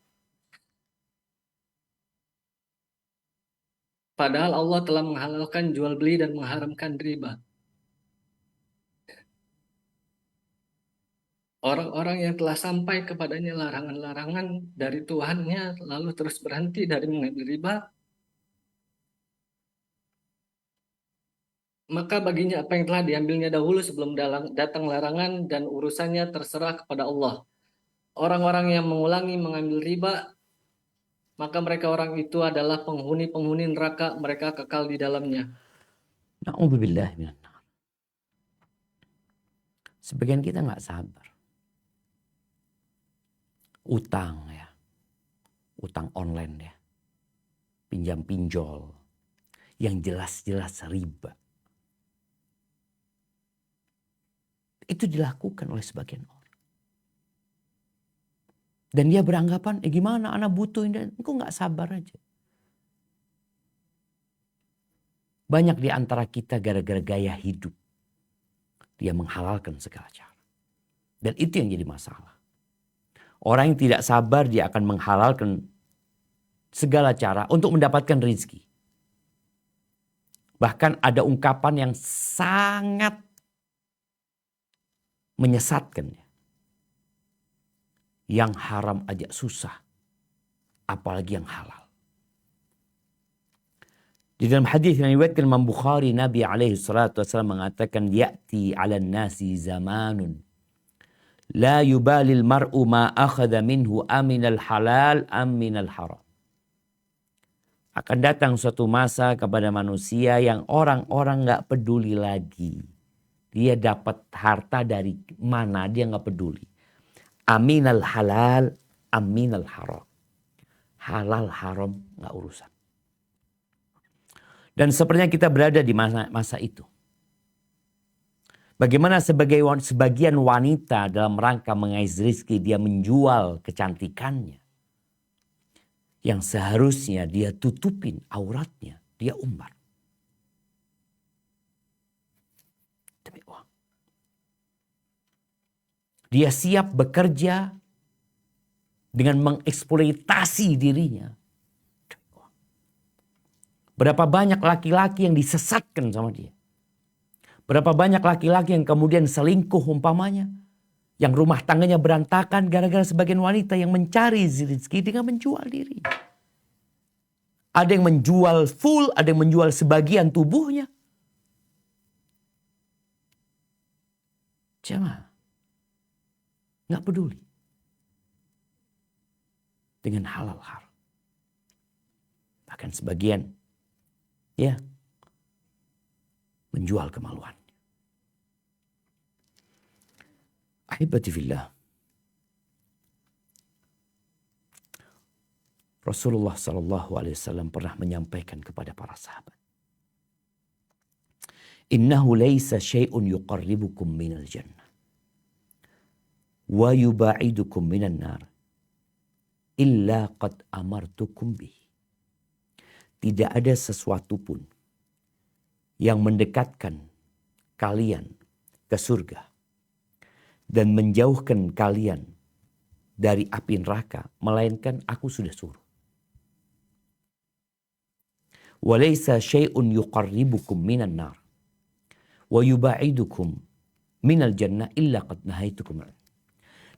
Padahal Allah telah menghalalkan jual beli dan mengharamkan riba. Orang-orang yang telah sampai kepadanya larangan-larangan dari Tuhannya lalu terus berhenti dari mengambil riba, maka baginya apa yang telah diambilnya dahulu sebelum datang larangan dan urusannya terserah kepada Allah. Orang-orang yang mengulangi mengambil riba, maka mereka orang itu adalah penghuni-penghuni neraka, mereka kekal di dalamnya. Na'udzubillah minan nar. Sebagian kita nggak sabar. Utang ya. Utang online ya. Pinjam pinjol. Yang jelas-jelas riba. Itu dilakukan oleh sebagian orang. Dan dia beranggapan, gimana anak butuh ini. Engkau nggak sabar aja. Banyak di antara kita gara-gara gaya hidup. Dia menghalalkan segala cara. Dan itu yang jadi masalah. Orang yang tidak sabar dia akan menghalalkan segala cara untuk mendapatkan rezeki. Bahkan ada ungkapan yang sangat menyesatkan. Yang haram aja susah. Apalagi yang halal. Di dalam hadis yang diriwayatkan Imam Bukhari, Nabi alaihi salatu wasallam mengatakan, "Ya'ti 'alan nasi zamanun La yubalil mar'u ma akhadha minhu aminal halal aminal haram. Akan datang suatu masa kepada manusia yang orang-orang gak peduli lagi. Dia dapat harta dari mana, dia gak peduli. Aminal halal, aminal haram. Halal haram gak urusan. Dan sepertinya kita berada di masa itu. Bagaimana sebagian wanita dalam rangka mengais rezeki dia menjual kecantikannya. Yang seharusnya dia tutupin auratnya, dia umbar. Demi uang. Dia siap bekerja dengan mengeksploitasi dirinya. Demi uang. Berapa banyak laki-laki yang disesatkan sama dia. Berapa banyak laki-laki yang kemudian selingkuh umpamanya. Yang rumah tangganya berantakan gara-gara sebagian wanita yang mencari rezeki dengan menjual diri. Ada yang menjual full, ada yang menjual sebagian tubuhnya. Jemaah, nggak peduli dengan halal haram. Bahkan sebagian, ya, menjual kemaluan. Ahibati fillah. Rasulullah SAW pernah menyampaikan kepada para sahabat. Innahu laysa syai'un yuqarribukum minal jannah. Wa yuba'idukum minan nar. Illa qad amartukum bih. Tidak ada sesuatu pun yang mendekatkan kalian ke surga. Dan menjauhkan kalian dari api neraka. Melainkan aku sudah suruh. Walaysa syai'un yuqarribukum minan nar. Wa yuba'idukum minal jannah illa qad nahaitukum.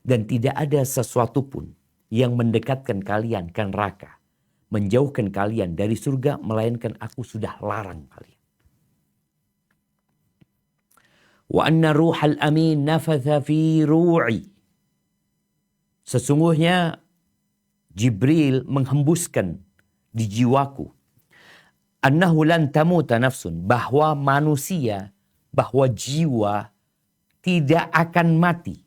Dan tidak ada sesuatu pun yang mendekatkan kalian ke neraka. Menjauhkan kalian dari surga. Melainkan aku sudah larang kalian. Wa anna ruhal amin nafatha fi ru'i. Sesungguhnya Jibril menghembuskan di jiwaku. Annahu lan tamuta nafsun. Bahwa manusia, bahwa jiwa tidak akan mati.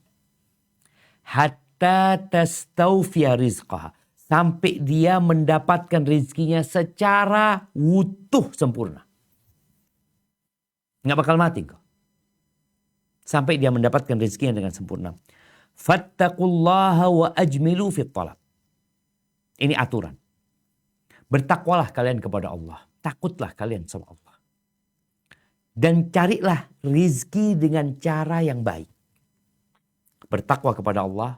Hatta tastawfiya rizqaha. Sampai dia mendapatkan rizkinya secara utuh sempurna. Nggak bakal mati kok. Sampai dia mendapatkan rezekinya dengan sempurna. Fattaqullaha wa ajmilu fit talab. Ini aturan. Bertakwalah kalian kepada Allah. Takutlah kalian sama Allah. Dan carilah rizki dengan cara yang baik. Bertakwa kepada Allah.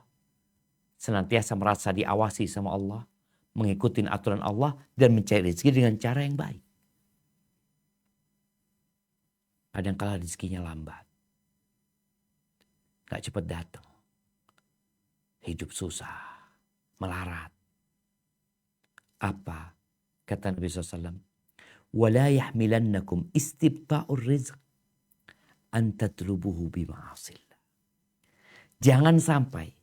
Senantiasa merasa diawasi sama Allah. Mengikuti aturan Allah. Dan mencari rizki dengan cara yang baik. Kadang-kala rizkinya lambat. Gak cepat datang. Hidup susah. Melarat. Apa? Kata Nabi SAW. وَلَا يَحْمِلَنَّكُمْ إِسْتِبْطَاءُ الرِّزْقِ أَنْ تَطْلُبُهُ بِمَعَاصِي اللَّهِ. Jangan sampai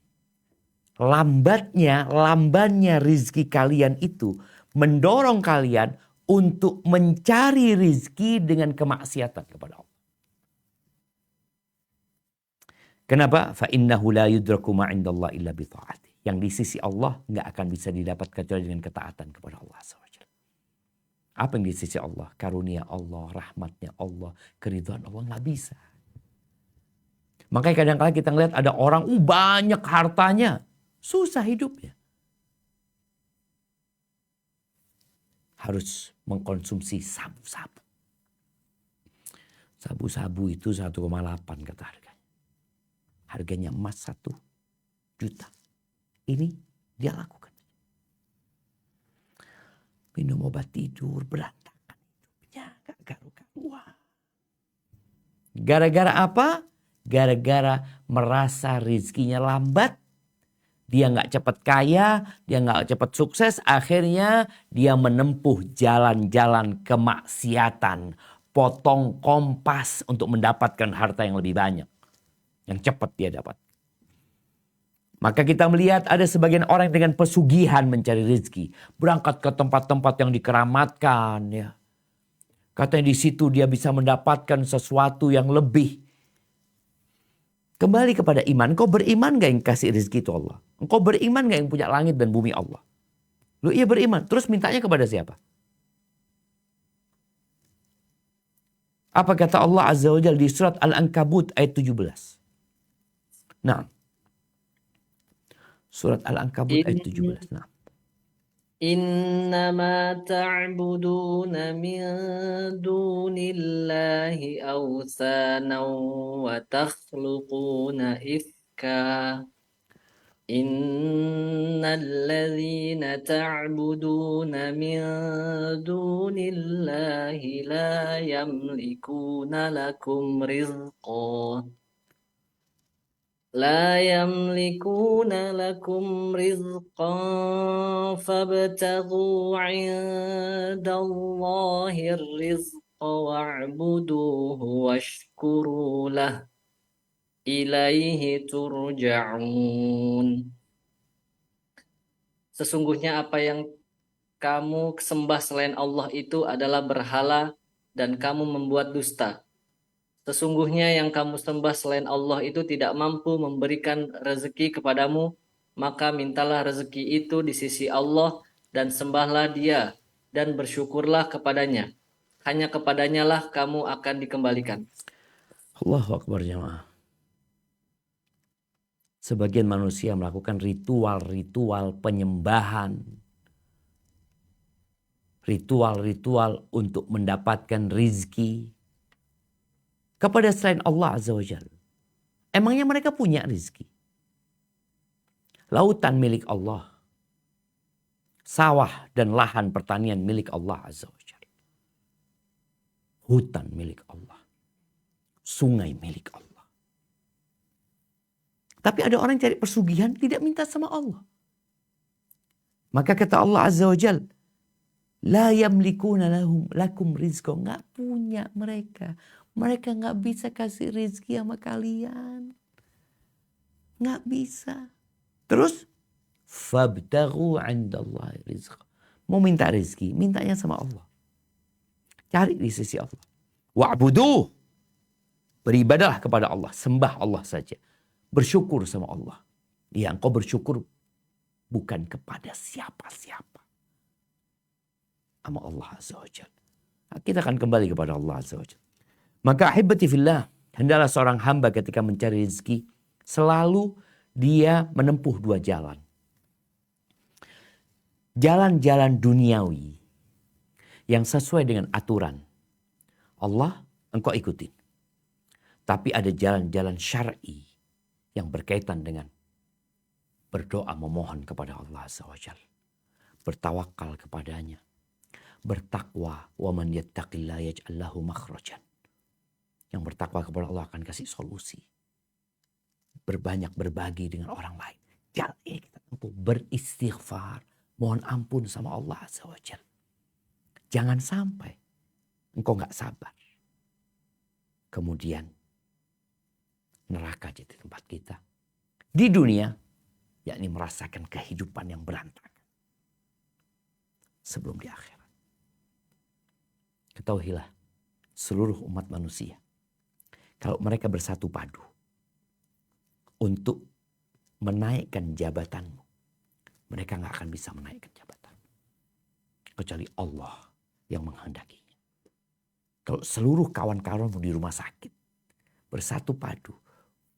lambannya rizki kalian itu mendorong kalian untuk mencari rizki dengan kemaksiatan kepada Allah. Kenapa? فَإِنَّهُ لَا يُدْرَكُ مَا عِنْدَ اللَّهِ إِلَّا بِطَاعَتِهِ. Yang di sisi Allah nggak akan bisa didapat kecuali dengan ketaatan kepada Allah SWT. Apa yang di sisi Allah? Karunia Allah, rahmatnya Allah, keridhaan Allah nggak bisa. Makanya kadang-kadang kita ngeliat ada orang banyak hartanya, susah hidupnya. Harus mengkonsumsi sabu-sabu. Sabu-sabu itu 1,8 kata harganya. Harganya emas 1 juta. Ini dia lakukan. Minum obat tidur, berantakan hidupnya, gak karu-karuan. Gara-gara apa? Gara-gara merasa rezekinya lambat. Dia gak cepat kaya, dia gak cepat sukses. Akhirnya dia menempuh jalan-jalan kemaksiatan. Potong kompas untuk mendapatkan harta yang lebih banyak. Yang cepat dia dapat. Maka kita melihat ada sebagian orang dengan pesugihan mencari rezeki. Berangkat ke tempat-tempat yang dikeramatkan. Ya. Katanya di situ dia bisa mendapatkan sesuatu yang lebih. Kembali kepada iman. Engkau beriman gak yang kasih rezeki itu Allah? Engkau beriman gak yang punya langit dan bumi Allah? Lu iya beriman. Terus mintanya kepada siapa? Apa kata Allah Azza wa Jalla di surat Al-Ankabut ayat 17? Nah. Surat Al-Ankabut ayat 17. Nah. إنما تعبدون من دون الله أوثانا وتخلقون إفكا إن الذين تعبدون من دون الله لا يملكون لكم رزقا فابتغوا عند الله الرزق واعبدوه واشكروا له إليه ترجعون. Sesungguhnya apa yang kamu sembah selain Allah itu adalah berhala dan kamu membuat dusta. Sesungguhnya yang kamu sembah selain Allah itu tidak mampu memberikan rezeki kepadamu, maka mintalah rezeki itu di sisi Allah dan sembahlah Dia dan bersyukurlah kepadanya. Hanya kepadanya lah kamu akan dikembalikan. Allahu Akbar jamaah. Sebagian manusia melakukan ritual-ritual penyembahan. Ritual-ritual untuk mendapatkan rizki kepada selain Allah Azza wa Jalla. Emangnya mereka punya rizki? Lautan milik Allah. Sawah dan lahan pertanian milik Allah Azza wa Jalla. Hutan milik Allah. Sungai milik Allah. Tapi ada orang cari pesugihan tidak minta sama Allah. Maka kata Allah Azza wa Jalla, la yamlikuna lakum rizqa. Nggak punya mereka. Mereka nggak bisa kasih rezeki sama kalian. Nggak bisa. Terus, fabtaghu 'indallahi rizqa. Mau minta rezeki, mintanya sama Allah. Cari di sisi Allah. Wa'buduh. Beribadahlah kepada Allah. Sembah Allah saja. Bersyukur sama Allah. Ya, engkau bersyukur bukan kepada siapa-siapa. Sama Allah Azza wa Jalla. Nah, kita akan kembali kepada Allah Azza wa Jalla. Maka ahibati fillah, hendaklah seorang hamba ketika mencari rezeki selalu dia menempuh dua jalan. Jalan-jalan duniawi yang sesuai dengan aturan Allah engkau ikutin. Tapi ada jalan-jalan syar'i yang berkaitan dengan berdoa memohon kepada Allah Azza wa Jalla. Bertawakal kepadanya. Bertakwa, wa man yattaqillaha yaj'al lahu makhrajan. Yang bertakwa kepada Allah akan kasih solusi. Berbanyak berbagi dengan orang lain. Jalan ini kita tempuh beristighfar. Mohon ampun sama Allah Azza wa Jalla. Jangan sampai engkau gak sabar. Kemudian neraka jadi tempat kita. Di dunia, yakni merasakan kehidupan yang berantakan. Sebelum di akhirat. Ketahuilah seluruh umat manusia. Kalau mereka bersatu padu untuk menaikkan jabatanmu, mereka gak akan bisa menaikkan jabatan. Kecuali Allah yang menghendakinya. Kalau seluruh kawan-kawanmu di rumah sakit bersatu padu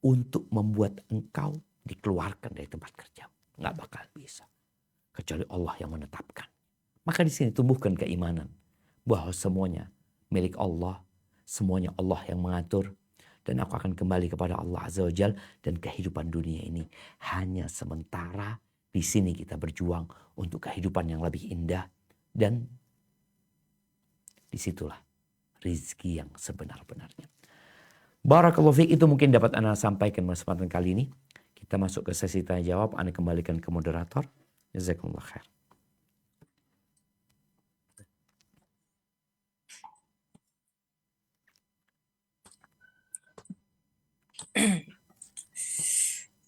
untuk membuat engkau dikeluarkan dari tempat kerja, gak bakal bisa. Kecuali Allah yang menetapkan. Maka di sini tumbuhkan keimanan bahwa semuanya milik Allah, semuanya Allah yang mengatur. Dan aku akan kembali kepada Allah Azza wa Jalla. Dan kehidupan dunia ini hanya sementara. Di sini kita berjuang untuk kehidupan yang lebih indah. Dan disitulah rizki yang sebenar-benarnya. Barakallahu fiik, itu mungkin dapat Anda sampaikan kesempatan kali ini. Kita masuk ke sesi tanya jawab. Anda kembalikan ke moderator. Jazakumullah khair.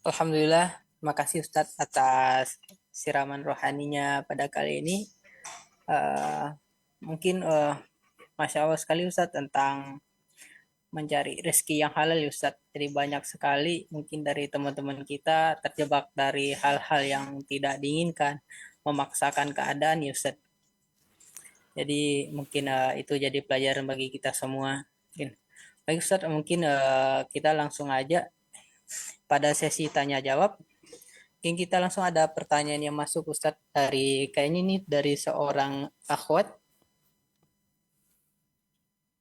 Alhamdulillah, Terima kasih Ustadz atas siraman rohaninya pada kali ini. Mungkin Masya Allah sekali Ustadz tentang mencari rezeki yang halal ya Ustadz. Jadi banyak sekali mungkin dari teman-teman kita terjebak dari hal-hal yang tidak diinginkan, memaksakan keadaan ya Ustadz. Jadi mungkin itu jadi pelajaran bagi kita semua. Mungkin. Baik Ustadz, mungkin kita langsung aja pada sesi tanya jawab. Mungkin kita langsung ada pertanyaan yang masuk Ustadz dari kayaknya ini dari seorang akhwat.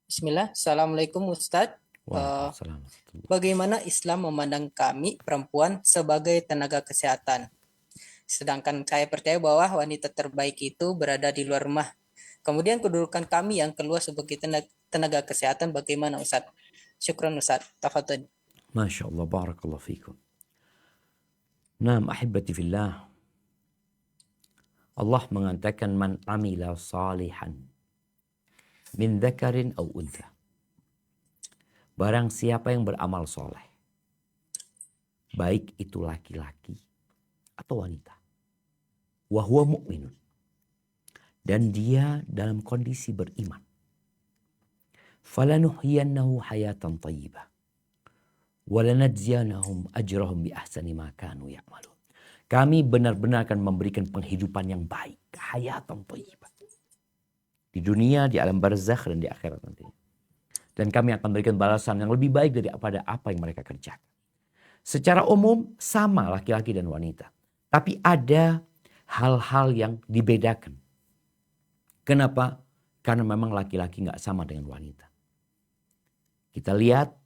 Bismillah. Assalamualaikum Ustadz. Waalaikumsalam. Bagaimana Islam memandang kami perempuan sebagai tenaga kesehatan? Sedangkan saya percaya bahwa wanita terbaik itu berada di luar rumah. Kemudian kedudukan kami yang keluar sebagai tenaga kesehatan bagaimana Ustadz? Syukran Ustadz. Tafadhol. Masya Allah, barakallahu fikum. Naam ahibati fillah. Allah mengatakan man amila salihan min dzakarin aw untha. Barang siapa yang beramal soleh, baik itu laki-laki atau wanita, wa huwa mu'minun, dan dia dalam kondisi beriman, falanuhyiyannahu hayatan thayyibah wa lanajziyanahum ajrahum bi ahsani ma kanu ya'malun. Kami benar-benar akan memberikan penghidupan yang baik, hayatan thayyibah, di dunia, di alam barzakh, dan di akhirat nanti. Dan kami akan berikan balasan yang lebih baik daripada apa yang mereka kerjakan. Secara umum sama laki-laki dan wanita. Tapi ada hal-hal yang dibedakan. Kenapa? Karena memang laki-laki gak sama dengan wanita. Kita lihat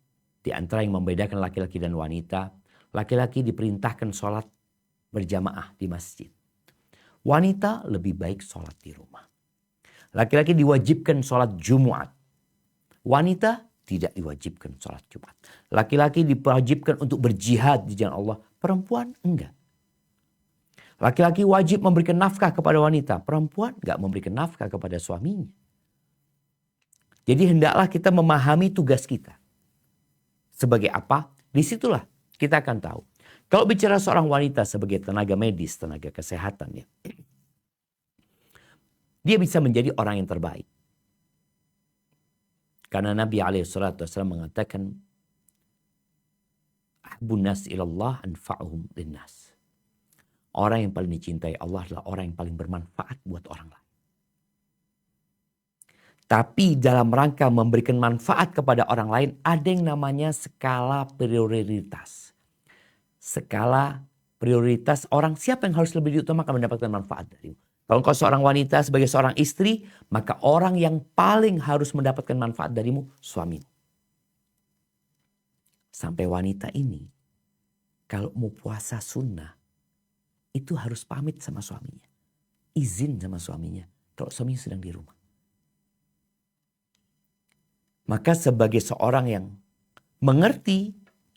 di antara yang membedakan laki-laki dan wanita. Laki-laki diperintahkan sholat berjamaah di masjid. Wanita lebih baik sholat di rumah. Laki-laki diwajibkan sholat Jumat. Wanita tidak diwajibkan sholat Jumat. Laki-laki diwajibkan untuk berjihad di jalan Allah. Perempuan enggak. Laki-laki wajib memberikan nafkah kepada wanita. Perempuan enggak memberikan nafkah kepada suaminya. Jadi hendaklah kita memahami tugas kita. Sebagai apa? Disitulah kita akan tahu. Kalau bicara seorang wanita sebagai tenaga medis, tenaga kesehatan, ya, dia bisa menjadi orang yang terbaik. Karena Nabi SAW mengatakan, Ahbun nas ilallah anfa'uhum linnas. Orang yang paling dicintai Allah adalah orang yang paling bermanfaat buat orang lain. Tapi dalam rangka memberikan manfaat kepada orang lain, ada yang namanya skala prioritas. Skala prioritas orang siapa yang harus lebih diutamakan mendapatkan manfaat darimu. Kalau kau seorang wanita sebagai seorang istri, maka orang yang paling harus mendapatkan manfaat darimu, suamimu. Sampai wanita ini, kalau mau puasa sunnah, itu harus pamit sama suaminya. Izin sama suaminya, kalau suaminya sedang di rumah. Maka sebagai seorang yang mengerti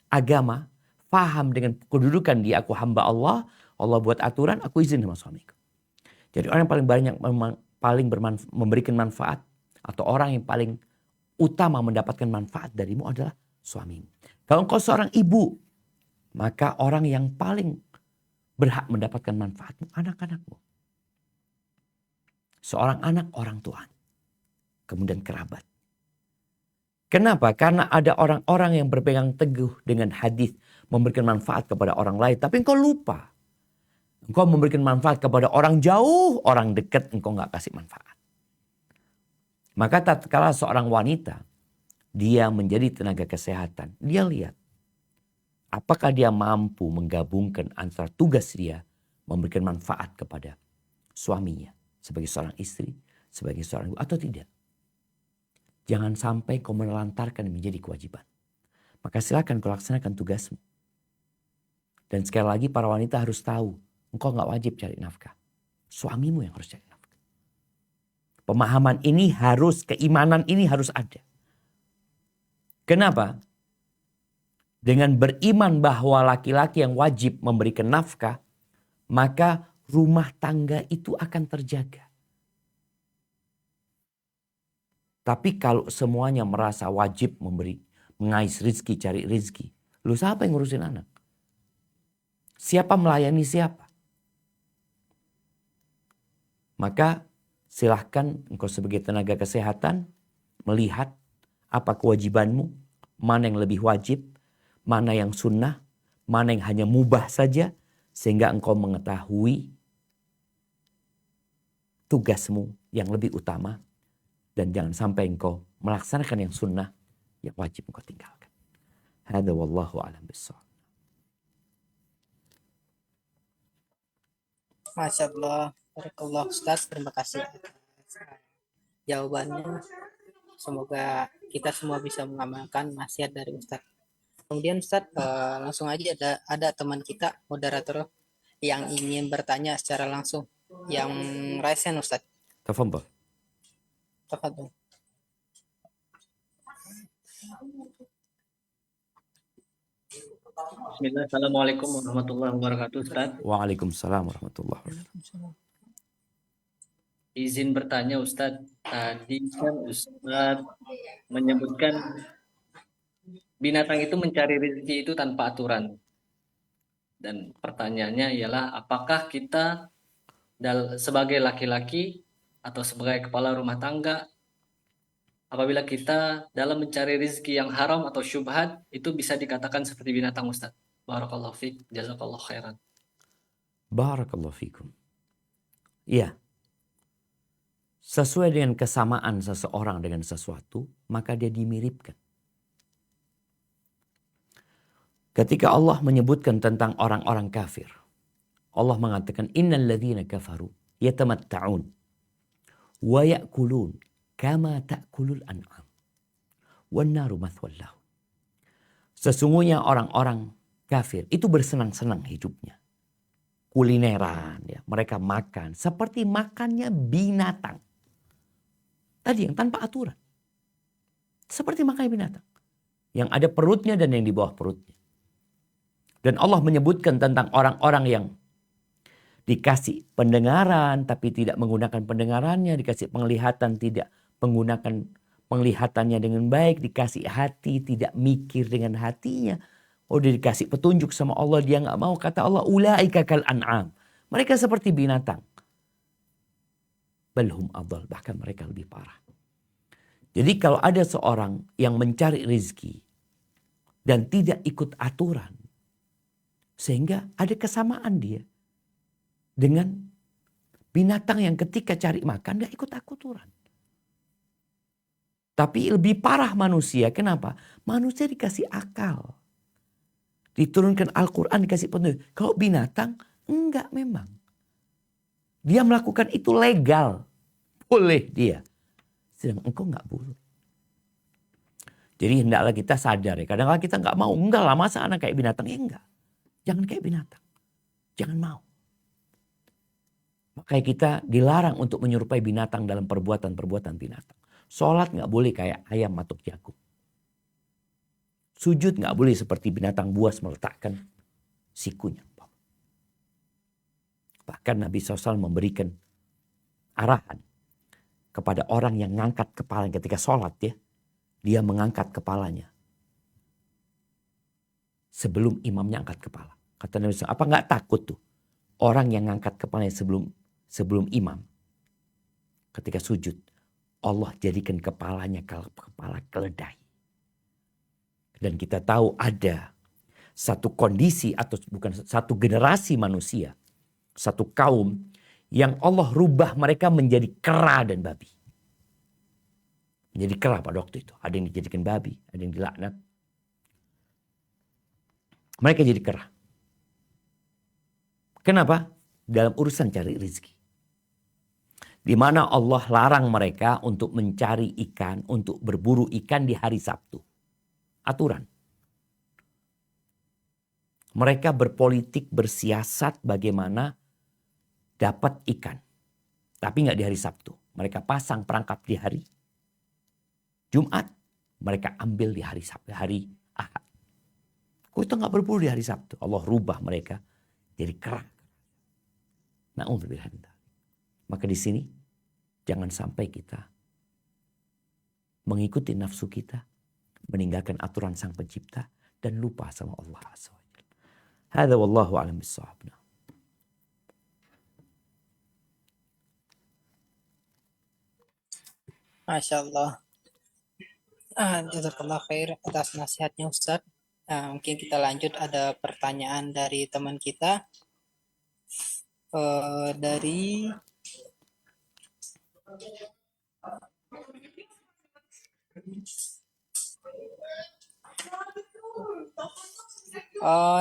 agama, paham dengan kedudukan dia, aku hamba Allah, Allah buat aturan, aku izin sama suamiku. Jadi orang yang paling banyak memberikan manfaat atau orang yang paling utama mendapatkan manfaat darimu adalah suamimu. Kalau engkau seorang ibu, maka orang yang paling berhak mendapatkan manfaatmu anak-anakmu. Seorang anak orang tuanya, kemudian kerabat. Kenapa? Karena ada orang-orang yang berpegang teguh dengan hadis memberikan manfaat kepada orang lain, tapi engkau lupa. Engkau memberikan manfaat kepada orang jauh, orang dekat, engkau gak kasih manfaat. Maka tatkala seorang wanita, dia menjadi tenaga kesehatan, dia lihat. Apakah dia mampu menggabungkan antara tugas dia memberikan manfaat kepada suaminya. Sebagai seorang istri, sebagai seorang ibu atau tidak. Jangan sampai kau menelantarkan yang menjadi kewajiban. Maka silakan kau laksanakan tugasmu. Dan sekali lagi para wanita harus tahu. Engkau gak wajib cari nafkah. Suamimu yang harus cari nafkah. Pemahaman ini harus, keimanan ini harus ada. Kenapa? Dengan beriman bahwa laki-laki yang wajib memberikan nafkah, maka rumah tangga itu akan terjaga. Tapi kalau semuanya merasa wajib mengais rizki, cari rizki. Lu siapa yang ngurusin anak? Siapa melayani siapa? Maka silahkan engkau sebagai tenaga kesehatan melihat apa kewajibanmu, mana yang lebih wajib, mana yang sunnah, mana yang hanya mubah saja, sehingga engkau mengetahui tugasmu yang lebih utama, dan jangan sampai engkau melaksanakan yang sunnah yang wajib engkau tinggalkan. Hada wallahu a'lam bissawab. Masya Allah, barakallah Ustaz, terima kasih atas jawabannya. Semoga kita semua bisa mengamalkan nasihat dari Ustaz. Kemudian Ustaz, langsung aja ada teman kita, moderator yang ingin bertanya secara langsung. Yang raisen Ustaz. Tafadhal. Tafadhol. Bismillah, Assalamualaikum warahmatullahi wabarakatuh, Ustaz. Waalaikumsalam warahmatullahi wabarakatuh. Izin bertanya, Ustaz. Tadi kan Ustaz menyebutkan binatang itu mencari rezeki itu tanpa aturan. Dan pertanyaannya ialah apakah kita sebagai laki-laki atau sebagai kepala rumah tangga, apabila kita dalam mencari rezeki yang haram atau syubhat, itu bisa dikatakan seperti binatang, Ustaz. Barakallahu fiik, jazakallahu khairan. Barakallahu fikum. Iya. Sesuai dengan kesamaan seseorang dengan sesuatu, maka dia dimiripkan. Ketika Allah menyebutkan tentang orang-orang kafir, Allah mengatakan innal ladzina kafaru yatamatta'un wa ya'kulun kama ta'kulul an'am wan naru mathwal lahum. Sesungguhnya orang-orang kafir itu bersenang-senang hidupnya. Kulineran, ya, mereka makan seperti makannya binatang. Tadi yang tanpa aturan. Seperti makannya binatang. Yang ada perutnya dan yang di bawah perutnya. Dan Allah menyebutkan tentang orang-orang yang dikasih pendengaran tapi tidak menggunakan pendengarannya, dikasih penglihatan tidak menggunakan penglihatannya dengan baik, dikasih hati tidak mikir dengan hatinya. Oh, dia dikasih petunjuk sama Allah, dia nggak mau. Kata Allah, ulaika kal an'am. Mereka seperti binatang. Balhum adal, bahkan mereka lebih parah. Jadi kalau ada seorang yang mencari rezeki dan tidak ikut aturan, sehingga ada kesamaan dia dengan binatang yang ketika cari makan gak ikut aturan. Tapi lebih parah manusia. Kenapa? Manusia dikasih akal. Diturunkan Al-Quran, dikasih petunjuk. Kalau binatang, enggak memang. Dia melakukan itu legal. Boleh dia. Sedang engkau enggak boleh. Jadi hendaklah kita sadar ya. Kadang-kadang kita enggak mau. Enggak lah, masa anak kayak binatang? Ya enggak. Jangan kayak binatang. Jangan mau. Makanya kita dilarang untuk menyerupai binatang dalam perbuatan-perbuatan binatang. Sholat enggak boleh kayak ayam matok jagung. Sujud nggak boleh seperti binatang buas meletakkan sikunya. Bahkan Nabi SAW memberikan arahan kepada orang yang ngangkat kepala ketika sholat ya. Dia mengangkat kepalanya sebelum imamnya angkat kepala. Kata Nabi SAW, apa nggak takut tuh orang yang ngangkat kepalanya sebelum imam ketika sujud. Allah jadikan kepalanya kepala keledai. Dan kita tahu ada satu kondisi atau bukan satu generasi manusia. Satu kaum yang Allah rubah mereka menjadi kera dan babi. Menjadi kera pada waktu itu. Ada yang dijadikan babi, ada yang dilaknat. Mereka jadi kera. Kenapa? Dalam urusan cari rezeki. Di mana Allah larang mereka untuk mencari ikan, untuk berburu ikan di hari Sabtu. Aturan. Mereka berpolitik, bersiasat bagaimana dapat ikan. Tapi nggak di hari Sabtu. Mereka pasang perangkap di hari Jumat. Mereka ambil di hari Sabtu, hari Ahad. Kok itu nggak berburu di hari Sabtu? Allah rubah mereka jadi kera. Na'udzubillah. Maka di sini jangan sampai kita mengikuti nafsu kita, meninggalkan aturan Sang Pencipta dan lupa sama Allah SWT. Hadza wallahu a'lam bissawab. Masya Allah. Jazakallah khair atas nasihatnya Ustadz. Mungkin kita lanjut, ada pertanyaan dari teman kita. Dari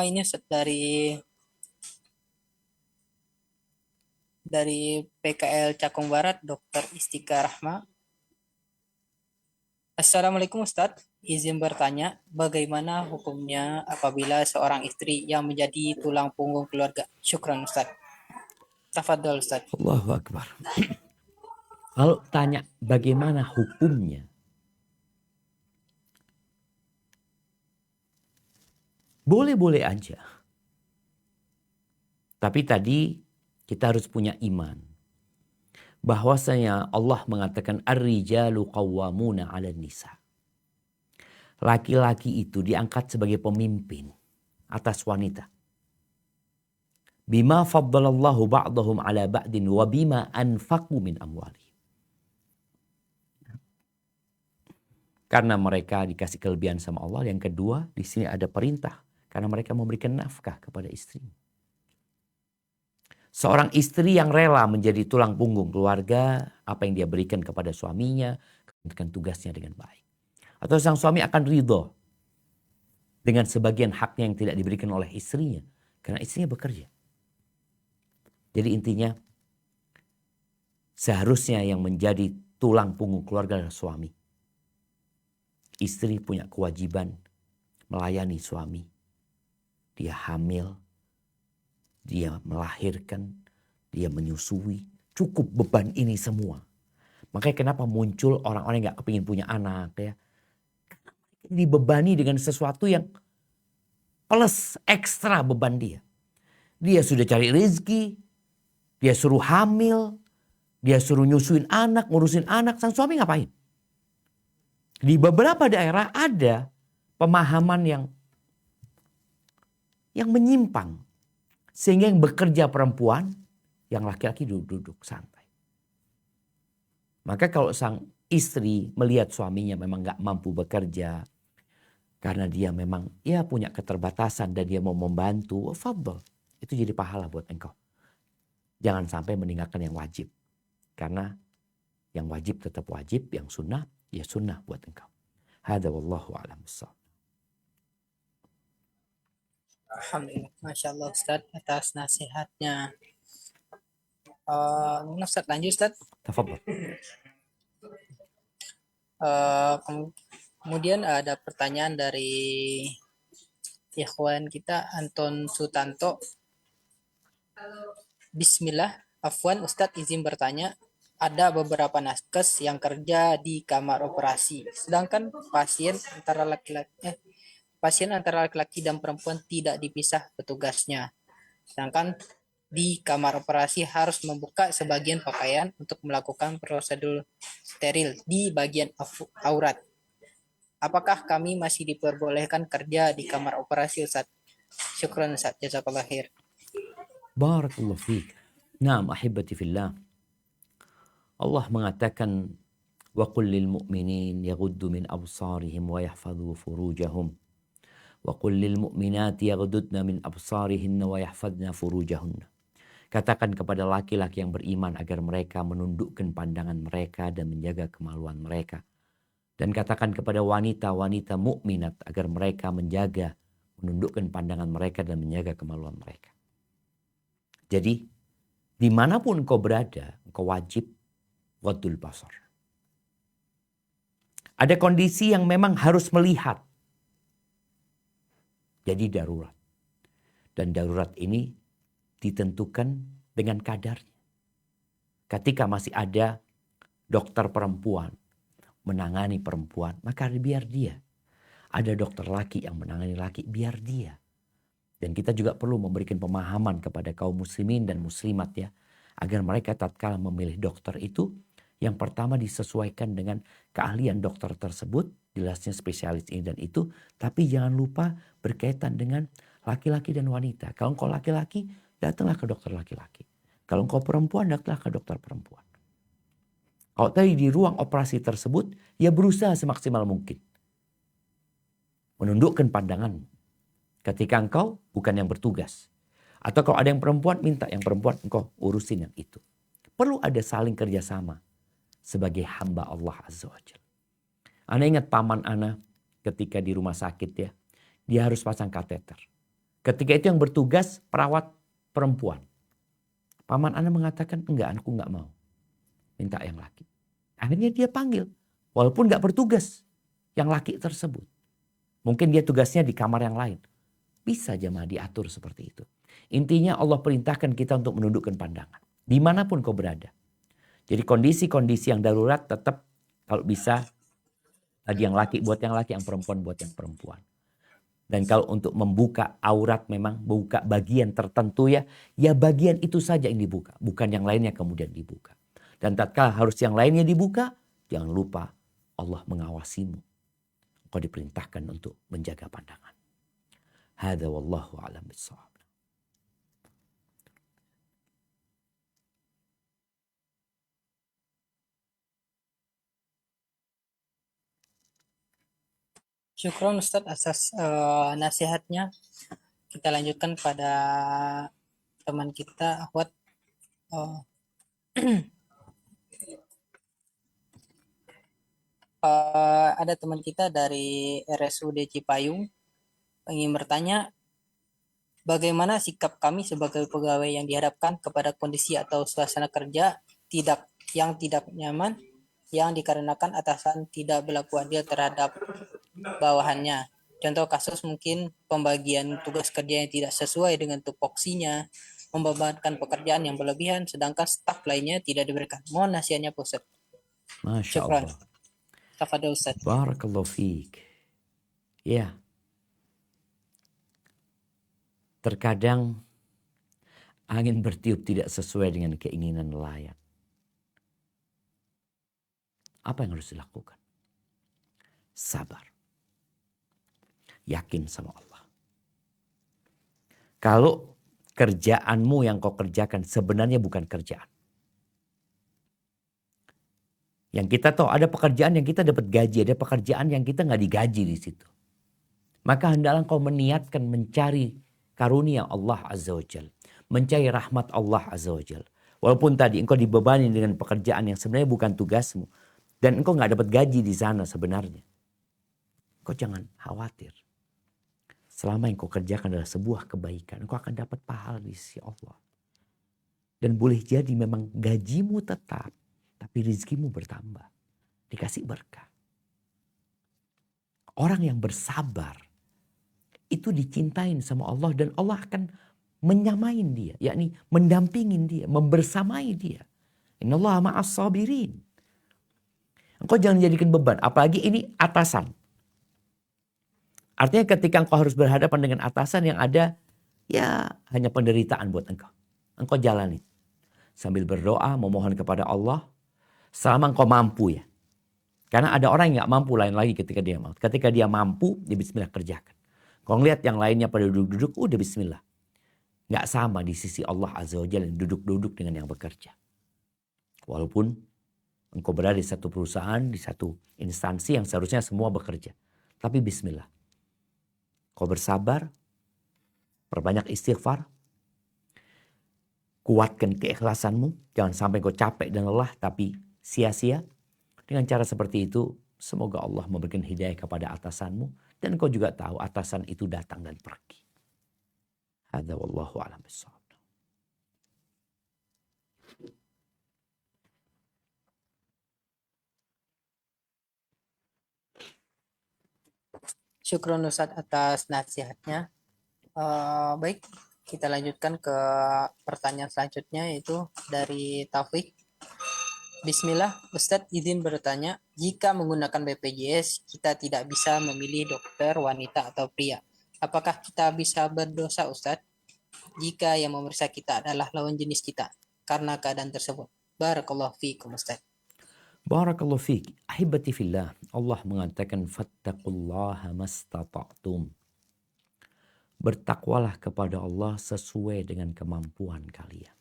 ini Ustadz, dari PKL Cakung Barat, Dr. Istika Rahma. Assalamualaikum Ustadz, izin bertanya, bagaimana hukumnya apabila seorang istri yang menjadi tulang punggung keluarga? Syukran Ustadz. Tafadhol Ustadz. Allahu Akbar. Kalau tanya bagaimana hukumnya, boleh-boleh aja. Tapi tadi kita harus punya iman. Bahwasanya Allah mengatakan ar-rijalu qawwamuna 'alan nisa. Laki-laki itu diangkat sebagai pemimpin atas wanita. Bima faddalallahu ba'dahum 'ala ba'din wa bima anfaqu min amwalihim. Karena mereka dikasih kelebihan sama Allah. Yang kedua, di sini ada perintah karena mereka memberikan nafkah kepada istri. Seorang istri yang rela menjadi tulang punggung keluarga, apa yang dia berikan kepada suaminya, menjalankan tugasnya dengan baik. Atau sang suami akan ridho dengan sebagian haknya yang tidak diberikan oleh istrinya, karena istrinya bekerja. Jadi intinya, seharusnya yang menjadi tulang punggung keluarga adalah suami. Istri punya kewajiban melayani suami. Dia hamil, dia melahirkan, dia menyusui. Cukup beban ini semua. Makanya kenapa muncul orang-orang yang gak kepingin punya anak ya. Dibebani dengan sesuatu yang plus ekstra beban dia. Dia sudah cari rezeki, dia suruh hamil, dia suruh nyusuin anak, ngurusin anak. Sang suami ngapain? Di beberapa daerah ada pemahaman yang menyimpang. Sehingga yang bekerja perempuan, yang laki-laki duduk santai. Maka kalau sang istri melihat suaminya memang gak mampu bekerja, karena dia memang ya punya keterbatasan dan dia mau membantu, fadhol. Itu jadi pahala buat engkau. Jangan sampai meninggalkan yang wajib. Karena yang wajib tetap wajib, yang sunnah ya sunnah buat engkau. Hadza wallahu a'lam bissawab. Alhamdulillah, Masya Allah Ustadz atas nasihatnya. Ustadz lanjut Ustadz. Tafadhol. Kemudian ada pertanyaan dari ikhwan kita Anton Sutanto. Bismillah, afwan Ustadz izin bertanya. Ada beberapa naskes yang kerja di kamar operasi, sedangkan pasien antara laki-laki dan perempuan tidak dipisah petugasnya. Sedangkan di kamar operasi harus membuka sebagian pakaian untuk melakukan prosedur steril di bagian aurat. Apakah kami masih diperbolehkan kerja di kamar operasi Ustaz? Syukran Ustaz, jazakallah khair. Barakallahu fiik. Naam ahibati fillah. Allah mengatakan wa qul lil mu'minin yaghuddu min absarihim wa yahfadhu furujahum. Wa qul lil mu'minati yaghuddna min absarihinna wa yahfadna furujahunna. Katakan kepada laki-laki yang beriman agar mereka menundukkan pandangan mereka dan menjaga kemaluan mereka. Dan katakan kepada wanita-wanita mukminat agar mereka menundukkan pandangan mereka dan menjaga kemaluan mereka. Jadi, dimanapun kau berada, kau wajib ghaddul basar. Ada kondisi yang memang harus melihat. Jadi darurat. Dan darurat ini ditentukan dengan kadarnya. Ketika masih ada dokter perempuan menangani perempuan, maka biar dia. Ada dokter laki yang menangani laki, biar dia. Dan kita juga perlu memberikan pemahaman kepada kaum muslimin dan muslimat ya. Agar mereka tatkala memilih dokter itu, yang pertama disesuaikan dengan keahlian dokter tersebut. Jelasnya spesialis ini dan itu. Tapi jangan lupa berkaitan dengan Laki-laki dan wanita. Kalau engkau laki-laki, datanglah ke dokter laki-laki. Kalau engkau perempuan, datanglah ke dokter perempuan. Kalau tadi di ruang operasi tersebut, ya berusaha semaksimal mungkin. Menundukkan pandanganmu. Ketika engkau bukan yang bertugas. Atau kalau ada yang perempuan, minta yang perempuan engkau urusin yang itu. Perlu ada saling kerjasama sebagai hamba Allah Azza wa Jalla. Ana ingat paman Ana ketika di rumah sakit ya, dia harus pasang kateter. Ketika itu yang bertugas perawat perempuan. Paman Ana mengatakan, enggak, aku enggak mau. Minta yang laki. Akhirnya dia panggil, walaupun enggak bertugas yang laki tersebut. Mungkin dia tugasnya di kamar yang lain. Bisa jemaah diatur seperti itu. Intinya Allah perintahkan kita untuk menundukkan pandangan. Dimanapun kau berada. Jadi kondisi-kondisi yang darurat tetap kalau bisa tadi yang laki buat yang laki, yang perempuan buat yang perempuan. Dan kalau untuk membuka aurat memang buka bagian tertentu ya bagian itu saja yang dibuka. Bukan yang lainnya kemudian dibuka. Dan tatkala harus yang lainnya dibuka, jangan lupa Allah mengawasimu. Kau diperintahkan untuk menjaga pandangan. Hada wallahu a'lam bishawab. Syukron Ustadz atas nasihatnya. Kita lanjutkan pada teman kita Ahwat. Ada teman kita dari RSUD Cipayung ingin bertanya, bagaimana sikap kami sebagai pegawai yang dihadapkan kepada kondisi atau suasana kerja yang tidak nyaman yang dikarenakan atasan tidak berlaku adil terhadap bawahannya. Contoh kasus mungkin pembagian tugas kerja yang tidak sesuai dengan tupoksinya, membebankan pekerjaan yang berlebihan, sedangkan staf lainnya tidak diberikan. Mohon nasihatnya Pak Ustaz. Masya Syukran. Allah. Tafadhol Ustaz. Barakallahu fiik. Ya. Terkadang angin bertiup tidak sesuai dengan keinginan nelayan. Apa yang harus dilakukan? Sabar. Yakin sama Allah. Kalau kerjaanmu yang kau kerjakan sebenarnya bukan kerjaan. Yang kita tahu ada pekerjaan yang kita dapat gaji, ada pekerjaan yang kita nggak digaji di situ. Maka hendaklah kau meniatkan mencari karunia Allah Azza wa Jalla. Mencari rahmat Allah Azza wa Jalla. Walaupun tadi engkau dibebani dengan pekerjaan yang sebenarnya bukan tugasmu. Dan engkau nggak dapat gaji di sana sebenarnya. Kau jangan khawatir. Selama yang kau kerjakan adalah sebuah kebaikan, engkau akan dapat pahala di sisi Allah. Dan boleh jadi memang gajimu tetap, tapi rizkimu bertambah. Dikasih berkah. Orang yang bersabar, itu dicintain sama Allah dan Allah akan menyamain dia. Yakni mendampingin dia, membersamai dia. Innallaha ma'as sabirin. Engkau jangan jadikan beban, apalagi ini atasan. Artinya ketika engkau harus berhadapan dengan atasan yang ada, ya hanya penderitaan buat engkau. Engkau jalani. Sambil berdoa, memohon kepada Allah, selama engkau mampu ya. Karena ada orang yang gak mampu lain lagi ketika dia mampu. Ketika dia mampu, dia bismillah kerjakan. Kalau ngeliat yang lainnya pada duduk-duduk, udah bismillah. Gak sama di sisi Allah Azza wa Jalla duduk-duduk dengan yang bekerja. Walaupun engkau berada di satu perusahaan, di satu instansi yang seharusnya semua bekerja. Tapi bismillah. Kau bersabar, perbanyak istighfar, kuatkan keikhlasanmu, jangan sampai kau capek dan lelah tapi sia-sia. Dengan cara seperti itu, semoga Allah memberikan hidayah kepada atasanmu dan kau juga tahu atasan itu datang dan pergi. Hadza wallahu a'lam bishawab. Syukron Ustaz atas nasihatnya. Baik, kita lanjutkan ke pertanyaan selanjutnya yaitu dari Taufik. Bismillah, Ustadz izin bertanya, jika menggunakan BPJS kita tidak bisa memilih dokter wanita atau pria. Apakah kita bisa berdosa Ustadz jika yang memeriksa kita adalah lawan jenis kita karena keadaan tersebut? Barakallahu fiikum Ustadz. Barakallahu fiik. Ahibati fillah. Allah mengatakan fattaqullaha mastata'tum. Bertakwalah kepada Allah sesuai dengan kemampuan kalian.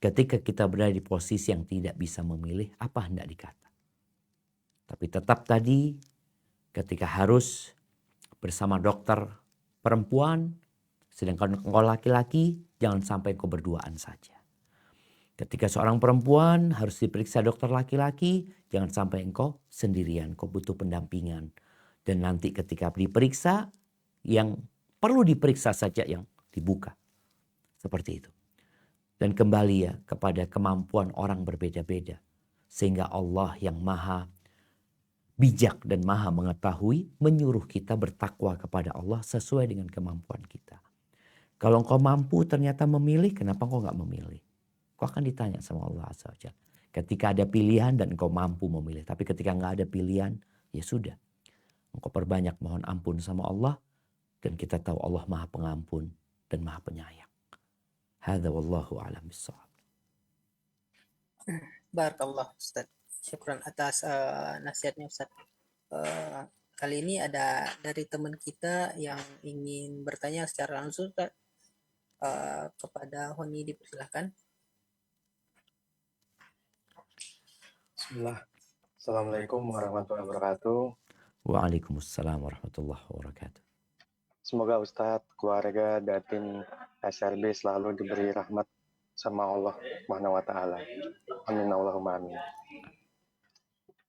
Ketika kita berada di posisi yang tidak bisa memilih, apa hendak dikata. Tapi tetap tadi, ketika harus bersama dokter perempuan, sedangkan engkau laki-laki, jangan sampai engkau berduaan saja. Ketika seorang perempuan harus diperiksa dokter laki-laki, jangan sampai engkau sendirian, engkau butuh pendampingan. Dan nanti ketika diperiksa, yang perlu diperiksa saja yang dibuka. Seperti itu. Dan kembali ya kepada kemampuan orang berbeda-beda. Sehingga Allah yang maha bijak dan maha mengetahui menyuruh kita bertakwa kepada Allah sesuai dengan kemampuan kita. Kalau engkau mampu ternyata memilih, kenapa engkau gak memilih? Kau akan ditanya sama Allah Azza wa Jalla. Ketika ada pilihan dan engkau mampu memilih. Tapi ketika gak ada pilihan, ya sudah. Engkau perbanyak mohon ampun sama Allah. Dan kita tahu Allah maha pengampun dan maha penyayang. Hadza wallahu a'lam bissawab. Barakallah Ustaz. Syukran atas nasihatnya Ustaz. Kali ini ada dari teman kita yang ingin bertanya secara langsung Ustaz. Kepada Honi dipersilahkan. Bismillah. Assalamualaikum warahmatullahi wabarakatuh. Waalaikumsalam warahmatullahi wabarakatuh. Semoga Ustadz, keluarga, dan tim SRB selalu diberi rahmat sama Allah Subhanahu wa Ta'ala. Amin Allahumma amin.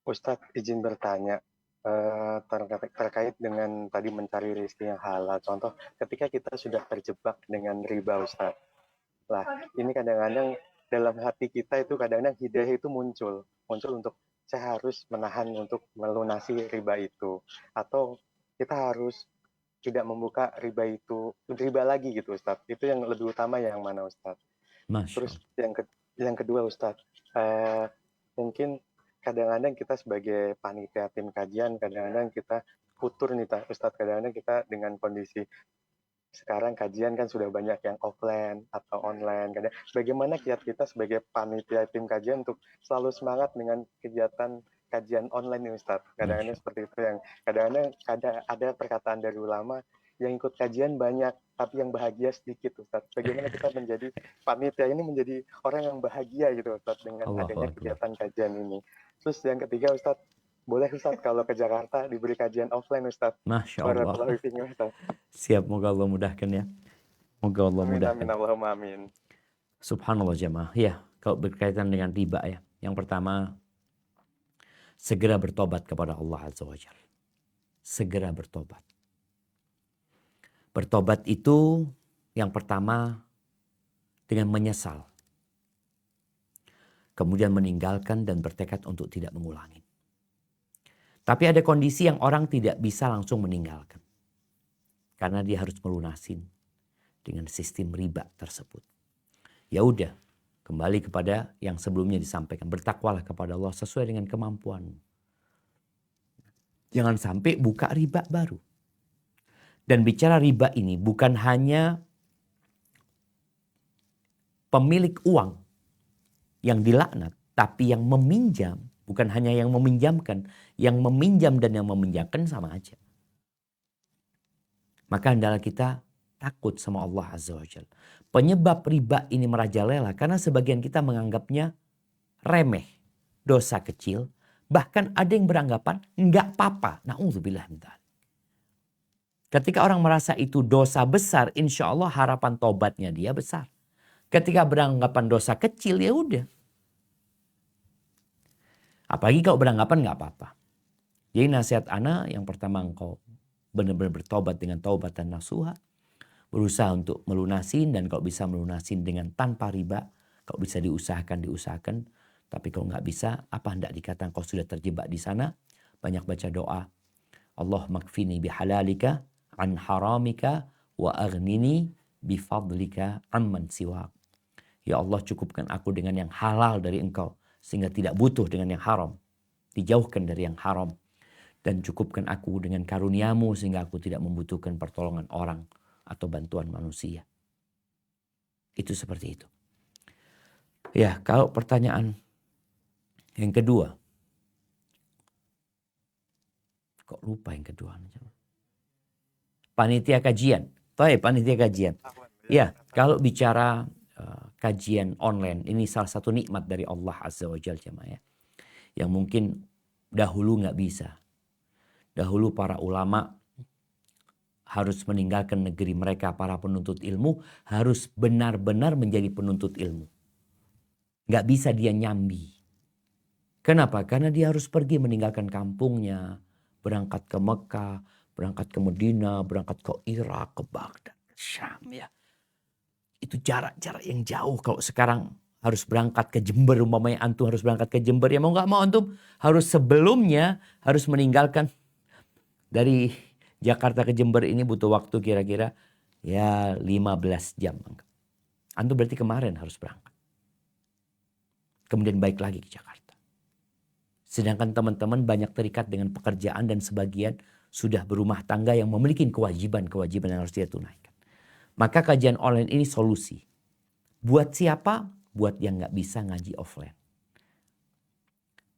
Ustadz izin bertanya terkait dengan tadi mencari rezeki yang halal. Contoh, ketika kita sudah terjebak dengan riba Ustadz. Lah, ini kadang-kadang dalam hati kita itu kadang-kadang hidayah itu muncul untuk saya harus menahan untuk melunasi riba itu. Atau kita harus tidak membuka riba lagi gitu Ustadz. Itu yang lebih utama yang mana Ustadz? Terus yang kedua Ustadz, mungkin kadang-kadang kita sebagai panitia tim kajian, kadang-kadang kita futur nih Ustadz, kadang-kadang kita dengan kondisi sekarang kajian kan sudah banyak yang offline atau online. Bagaimana kiat kita sebagai panitia tim kajian untuk selalu semangat dengan kegiatan kajian online ini Ustadz? Kadang-kadang seperti itu, yang kadang-kadang ada perkataan dari ulama, yang ikut kajian banyak tapi yang bahagia sedikit Ustadz. Bagaimana kita menjadi panitia ini menjadi orang yang bahagia gitu Ustadz dengan adanya kegiatan kajian ini. Terus yang ketiga Ustadz, boleh Ustadz kalau ke Jakarta diberi kajian offline Ustadz? Masya Allah. Siap, moga Allah mudahkan ya. Moga Allah mudahkan. Amin, Allahumma amin. Subhanallah jamaah. Ya, kalau berkaitan dengan riba ya. Yang pertama, segera bertobat kepada Allah Azza wa Jalla. Segera bertobat. Bertobat itu yang pertama dengan menyesal. Kemudian meninggalkan dan bertekad untuk tidak mengulangi. Tapi ada kondisi yang orang tidak bisa langsung meninggalkan. Karena dia harus melunasin dengan sistem riba tersebut. Ya udah, kembali kepada yang sebelumnya disampaikan. Bertakwalah kepada Allah sesuai dengan kemampuan. Jangan sampai buka riba baru. Dan bicara riba ini bukan hanya pemilik uang yang dilaknat, tapi yang meminjam. Bukan hanya yang meminjamkan, yang meminjam dan yang meminjamkan sama aja. Maka hendaklah kita takut sama Allah Azza wa Jalla. Penyebab riba ini merajalela karena sebagian kita menganggapnya remeh, dosa kecil. Bahkan ada yang beranggapan enggak apa-apa. Na'udzubillah min dzalik. Ketika orang merasa itu dosa besar, insya Allah harapan tobatnya dia besar. Ketika beranggapan dosa kecil, ya udah. Apalagi kalau beranggapan nggak apa-apa. Jadi nasihat ana yang pertama engkau benar-benar bertobat dengan taubatan nasuha. Berusaha untuk melunasin dan kalau bisa melunasin dengan tanpa riba. Kalau bisa diusahakan. Tapi kalau nggak bisa, apa hendak dikatakan kau sudah terjebak di sana? Banyak baca doa. Allah makfini bihalalika an haramika wa aghnini bifadlika amman siwak. Ya Allah, cukupkan aku dengan yang halal dari engkau sehingga tidak butuh dengan yang haram. Dijauhkan dari yang haram. Dan cukupkan aku dengan karuniamu sehingga aku tidak membutuhkan pertolongan orang atau bantuan manusia. Itu seperti itu. Ya, kalau pertanyaan yang kedua. Kok lupa yang kedua? panitia kajian. Baik, panitia kajian. Ya, kalau bicara kajian online, ini salah satu nikmat dari Allah Azza wa Jalla jemaah ya. Yang mungkin dahulu nggak bisa. Dahulu para ulama harus meninggalkan negeri mereka, para penuntut ilmu harus benar-benar menjadi penuntut ilmu. Nggak bisa dia nyambi. Kenapa? Karena dia harus pergi meninggalkan kampungnya, berangkat ke Mekah, berangkat ke Medina, berangkat ke Irak, ke Baghdad, ke Syam ya. Itu jarak-jarak yang jauh. Kalau sekarang harus berangkat ke Jember, umpamanya antum harus berangkat ke Jember, ya mau nggak mau antum harus sebelumnya harus meninggalkan dari Jakarta ke Jember ini butuh waktu kira-kira ya 15 jam. Antum berarti kemarin harus berangkat. Kemudian balik lagi ke Jakarta. Sedangkan teman-teman banyak terikat dengan pekerjaan dan sebagian sudah berumah tangga yang memiliki kewajiban-kewajiban yang harus dia tunaikan. Maka kajian online ini solusi. Buat siapa? Buat yang nggak bisa ngaji offline.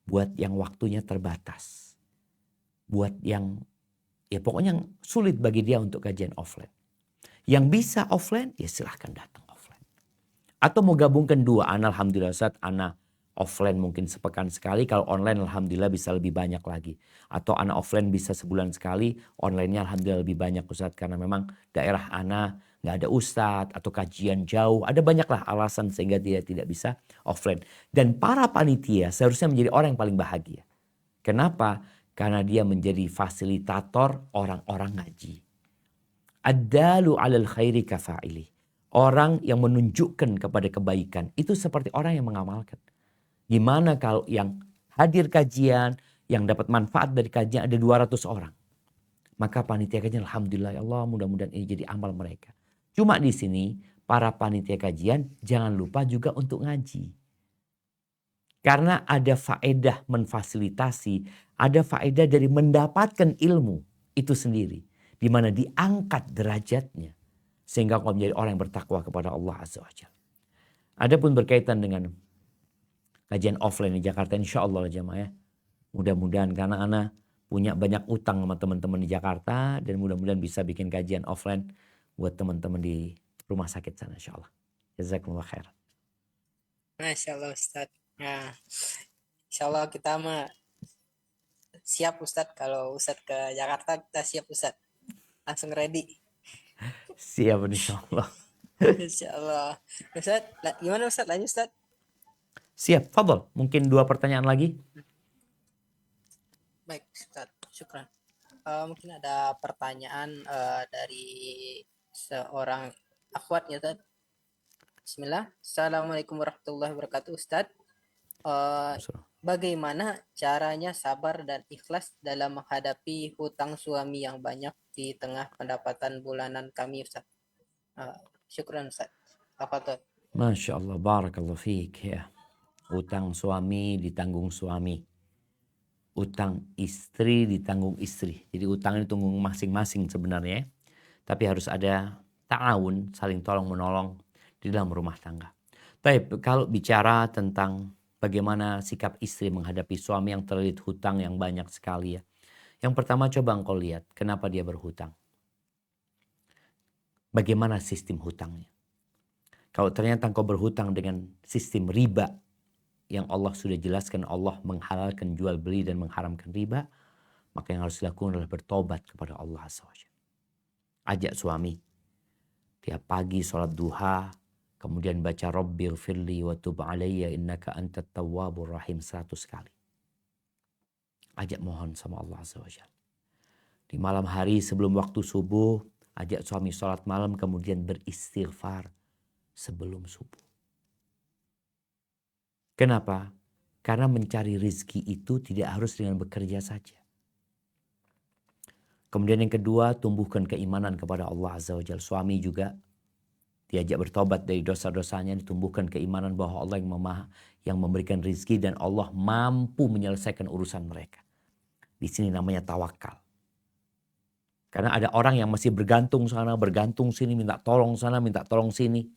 Buat yang waktunya terbatas. Buat yang ya pokoknya sulit bagi dia untuk kajian offline. Yang bisa offline ya silahkan datang offline. Atau mau gabungkan dua. Alhamdulillah Ustaz, ana offline mungkin sepekan sekali. Kalau online alhamdulillah bisa lebih banyak lagi. Atau ana offline bisa sebulan sekali. Online-nya alhamdulillah lebih banyak Ustaz. Karena memang daerah ana nggak ada ustadz atau kajian jauh. Ada banyaklah alasan sehingga dia tidak bisa offline. Dan para panitia seharusnya menjadi orang yang paling bahagia. Kenapa? Karena dia menjadi fasilitator orang-orang ngaji. Ad-dalu 'alal khairi kafa'ili. Orang yang menunjukkan kepada kebaikan itu seperti orang yang mengamalkan. Gimana kalau yang hadir kajian, yang dapat manfaat dari kajian ada 200 orang. Maka panitia kajian alhamdulillah ya Allah mudah-mudahan ini jadi amal mereka. Cuma di sini para panitia kajian jangan lupa juga untuk ngaji. Karena ada faedah memfasilitasi, ada faedah dari mendapatkan ilmu itu sendiri. Di mana diangkat derajatnya. Sehingga kau menjadi orang yang bertakwa kepada Allah Azza wa Jalla. Adapun berkaitan dengan kajian offline di Jakarta insya Allah jemaah ya. Mudah-mudahan karena ana punya banyak utang sama teman-teman di Jakarta. Dan mudah-mudahan bisa bikin kajian offline buat teman-teman di rumah sakit sana insya Allah. Jazakumullah khair. Masya Allah Ustadz. Nah, insya Allah kita mah siap Ustadz. Kalau Ustadz ke Jakarta kita siap Ustadz. Langsung ready. Siap insya Allah. Insya Allah. Ustadz, gimana Ustadz? Lanjut Ustadz. Siap, fadol. Mungkin 2 pertanyaan lagi. Baik Ustadz, syukran. Mungkin ada pertanyaan dari seorang akhwat ya Ustadz. Bismillah. Assalamualaikum warahmatullahi wabarakatuh Ustadz. Bagaimana caranya sabar dan ikhlas dalam menghadapi hutang suami yang banyak di tengah pendapatan bulanan kami Ustadz? Syukran Ustadz. Apa? Masya Allah, barakallahu fiik ya. Utang suami ditanggung suami. Utang istri ditanggung istri. Jadi utang ini tanggung masing-masing sebenarnya. Tapi harus ada ta'awun, saling tolong menolong di dalam rumah tangga. Tapi kalau bicara tentang bagaimana sikap istri menghadapi suami yang terlilit hutang yang banyak sekali ya. Yang pertama coba engkau lihat kenapa dia berhutang. Bagaimana sistem hutangnya. Kalau ternyata engkau berhutang dengan sistem riba yang Allah sudah jelaskan Allah menghalalkan jual beli dan mengharamkan riba, maka yang harus dilakukan adalah bertobat kepada Allah SWT. Ajak suami tiap pagi sholat duha, kemudian baca Rabbighfirli wa tub alayya innaka antat tawwabur rahim 100 kali. Ajak mohon sama Allah SWT. Di malam hari sebelum waktu subuh, ajak suami sholat malam kemudian beristighfar sebelum subuh. Kenapa? Karena mencari rizki itu tidak harus dengan bekerja saja. Kemudian yang kedua, tumbuhkan keimanan kepada Allah Azza wa Jalla. Suami juga diajak bertobat dari dosa-dosanya, ditumbuhkan keimanan bahwa Allah yang memberikan rizki dan Allah mampu menyelesaikan urusan mereka. Di sini namanya tawakal. Karena ada orang yang masih bergantung sana, bergantung sini, minta tolong sana, minta tolong sini.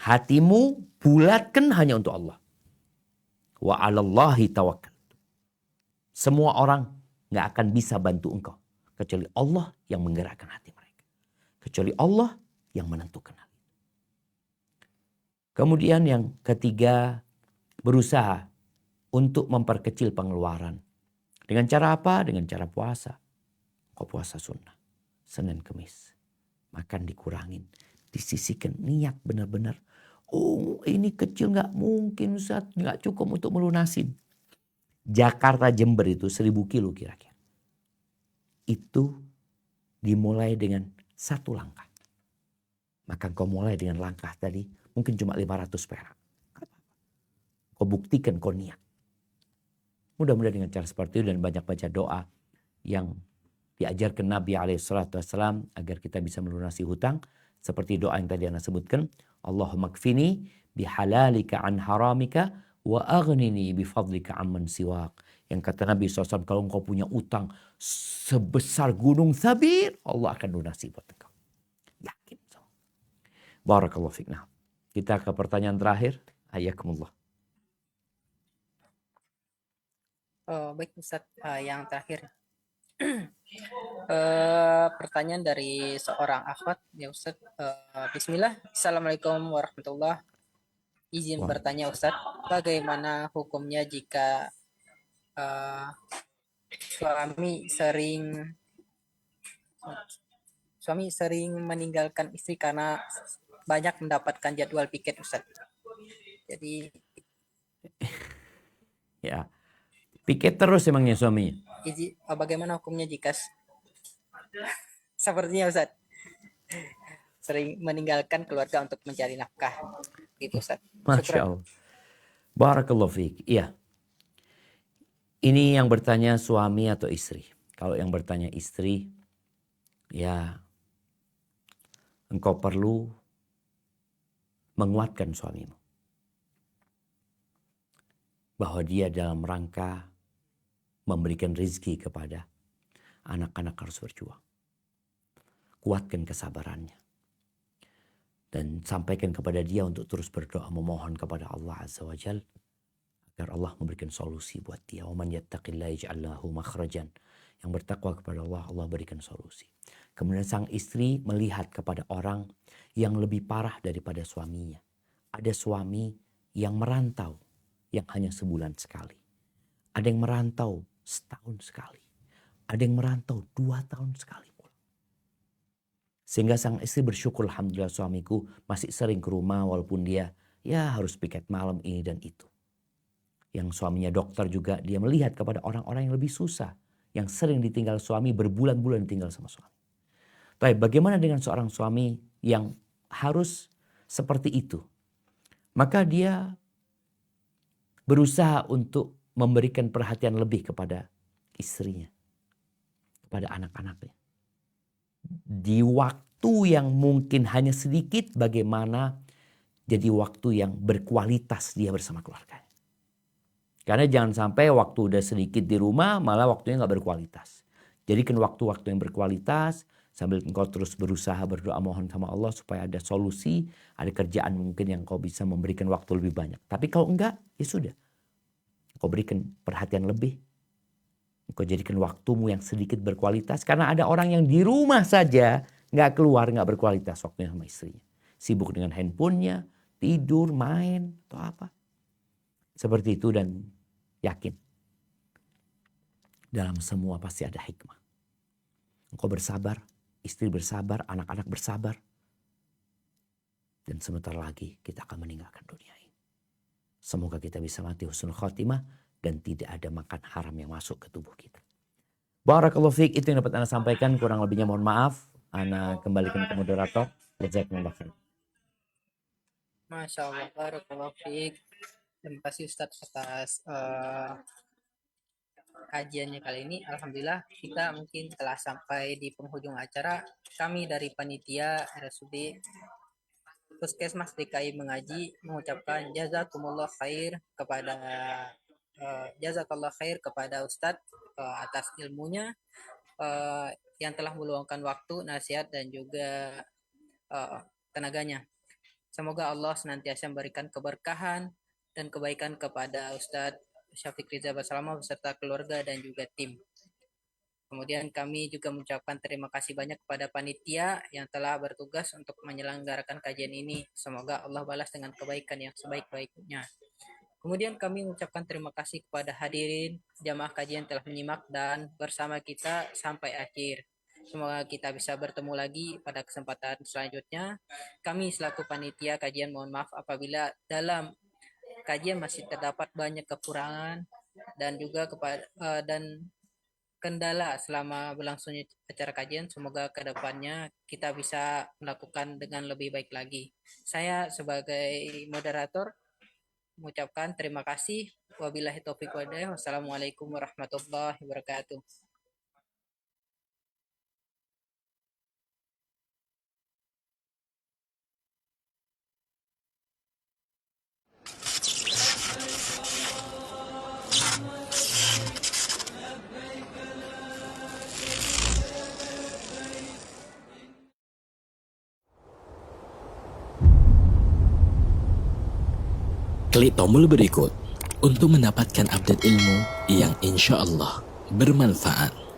Hatimu bulatkan hanya untuk Allah. Wa 'alallahi tawakkal. Semua orang gak akan bisa bantu engkau. Kecuali Allah yang menggerakkan hati mereka. Kecuali Allah yang menentukan hal itu. Kemudian yang ketiga, berusaha untuk memperkecil pengeluaran. Dengan cara apa? Dengan cara puasa. Kau puasa sunnah. Senin Kemis. Makan dikurangin. Disisihkan niat benar-benar. Oh ini kecil nggak mungkin Ustaz. Nggak cukup untuk melunasin. Jakarta Jember itu 1000 kilo kira-kira. Itu dimulai dengan satu langkah. Maka kau mulai dengan langkah tadi mungkin cuma 500 perak. Kau buktikan kau niat. Mudah-mudahan dengan cara seperti itu dan banyak baca doa yang diajarkan Nabi SAW agar kita bisa melunasi hutang. Seperti doa yang tadi Anda sebutkan. Allahumma kfini bihalalika an haramika wa aghnini bifadlika amman siwak. Yang kata Nabi SAW, kalau engkau punya utang sebesar gunung Sabir, Allah akan lunasi buat engkau. Yakin. Barakallahu fiik. Nah, kita ke pertanyaan terakhir. Hayyakumullah. Baik Ustaz, yang terakhir. Pertanyaan dari seorang akhwat ya Ustaz. Bismillah. Assalamualaikum warahmatullahi. Izin Wah. bertanya Ustaz, bagaimana hukumnya jika suami sering meninggalkan istri karena banyak mendapatkan jadwal piket Ustaz. Jadi Ya, piket terus emangnya suaminya. bagaimana hukumnya jika sepertinya Ustaz sering meninggalkan keluarga untuk mencari nafkah gitu Ustaz. Masya Allah. Barakallahu fiik. Iya. Ini yang bertanya suami atau istri. Kalau yang bertanya istri, ya engkau perlu menguatkan suamimu. Bahwa dia dalam rangka memberikan rezeki kepada anak-anak harus berjuang. Kuatkan kesabarannya. Dan sampaikan kepada dia untuk terus berdoa memohon kepada Allah Azza wa Jal agar Allah memberikan solusi buat dia. Wa man yattaqillaha yaj'al lahu makhrajan. Yang bertakwa kepada Allah, Allah berikan solusi. Kemudian sang istri melihat kepada orang yang lebih parah daripada suaminya. Ada suami yang merantau yang hanya sebulan sekali. Ada yang merantau setahun sekali. Ada yang merantau 2 tahun sekali. Sehingga sang istri bersyukur, alhamdulillah suamiku masih sering ke rumah walaupun dia ya harus piket malam ini dan itu. Yang suaminya dokter juga dia melihat kepada orang-orang yang lebih susah. Yang sering ditinggal suami berbulan-bulan tinggal sama suami. Tapi bagaimana dengan seorang suami yang harus seperti itu? Maka dia berusaha untuk memberikan perhatian lebih kepada istrinya. Kepada anak-anaknya. Di waktu yang mungkin hanya sedikit, bagaimana jadi waktu yang berkualitas dia bersama keluarganya. Karena jangan sampai waktu udah sedikit di rumah malah waktunya nggak berkualitas. Jadikan waktu-waktu yang berkualitas sambil engkau terus berusaha berdoa mohon sama Allah supaya ada solusi, ada kerjaan mungkin yang kau bisa memberikan waktu lebih banyak. Tapi kalau enggak, ya sudah. Kau berikan perhatian lebih. Kau jadikan waktumu yang sedikit berkualitas. Karena ada orang yang di rumah saja nggak keluar, nggak berkualitas waktunya sama istrinya. Sibuk dengan handphonenya, tidur, main, atau apa. Seperti itu dan yakin. Dalam semua pasti ada hikmah. Engkau bersabar, istri bersabar, anak-anak bersabar. Dan sebentar lagi kita akan meninggalkan dunia ini. Semoga kita bisa mati husnul khotimah dan tidak ada makan haram yang masuk ke tubuh kita. Barakallahu fiik, itu yang dapat Anda sampaikan. Kurang lebihnya mohon maaf. Anda kembalikan ke moderator. Jazakumullah khair. Masya Allah, barakallahu fiik. Terima kasih Ustadz atas kajiannya kali ini. Alhamdulillah kita mungkin telah sampai di penghujung acara. Kami dari panitia RSUD Puskesmas DKI Mengaji mengucapkan jazakumullah khair kepada jazakallah khair kepada Ustadz atas ilmunya yang telah meluangkan waktu, nasihat dan juga tenaganya. Semoga Allah senantiasa memberikan keberkahan dan kebaikan kepada Ustadz Syafiq Riza Basalamah beserta keluarga dan juga tim. Kemudian kami juga mengucapkan terima kasih banyak kepada panitia yang telah bertugas untuk menyelenggarakan kajian ini. Semoga Allah balas dengan kebaikan yang sebaik-baiknya. Kemudian kami mengucapkan terima kasih kepada hadirin jamaah kajian telah menyimak dan bersama kita sampai akhir. Semoga kita bisa bertemu lagi pada kesempatan selanjutnya. Kami selaku panitia kajian mohon maaf apabila dalam kajian masih terdapat banyak kekurangan dan juga dan kendala selama berlangsungnya acara kajian. Semoga kedepannya kita bisa melakukan dengan lebih baik lagi. Saya sebagai moderator mengucapkan terima kasih. Wabillahi taufiq wal hidayah. Wassalamualaikum warahmatullahi wabarakatuh. Klik tombol berikut untuk mendapatkan update ilmu yang insya Allah bermanfaat.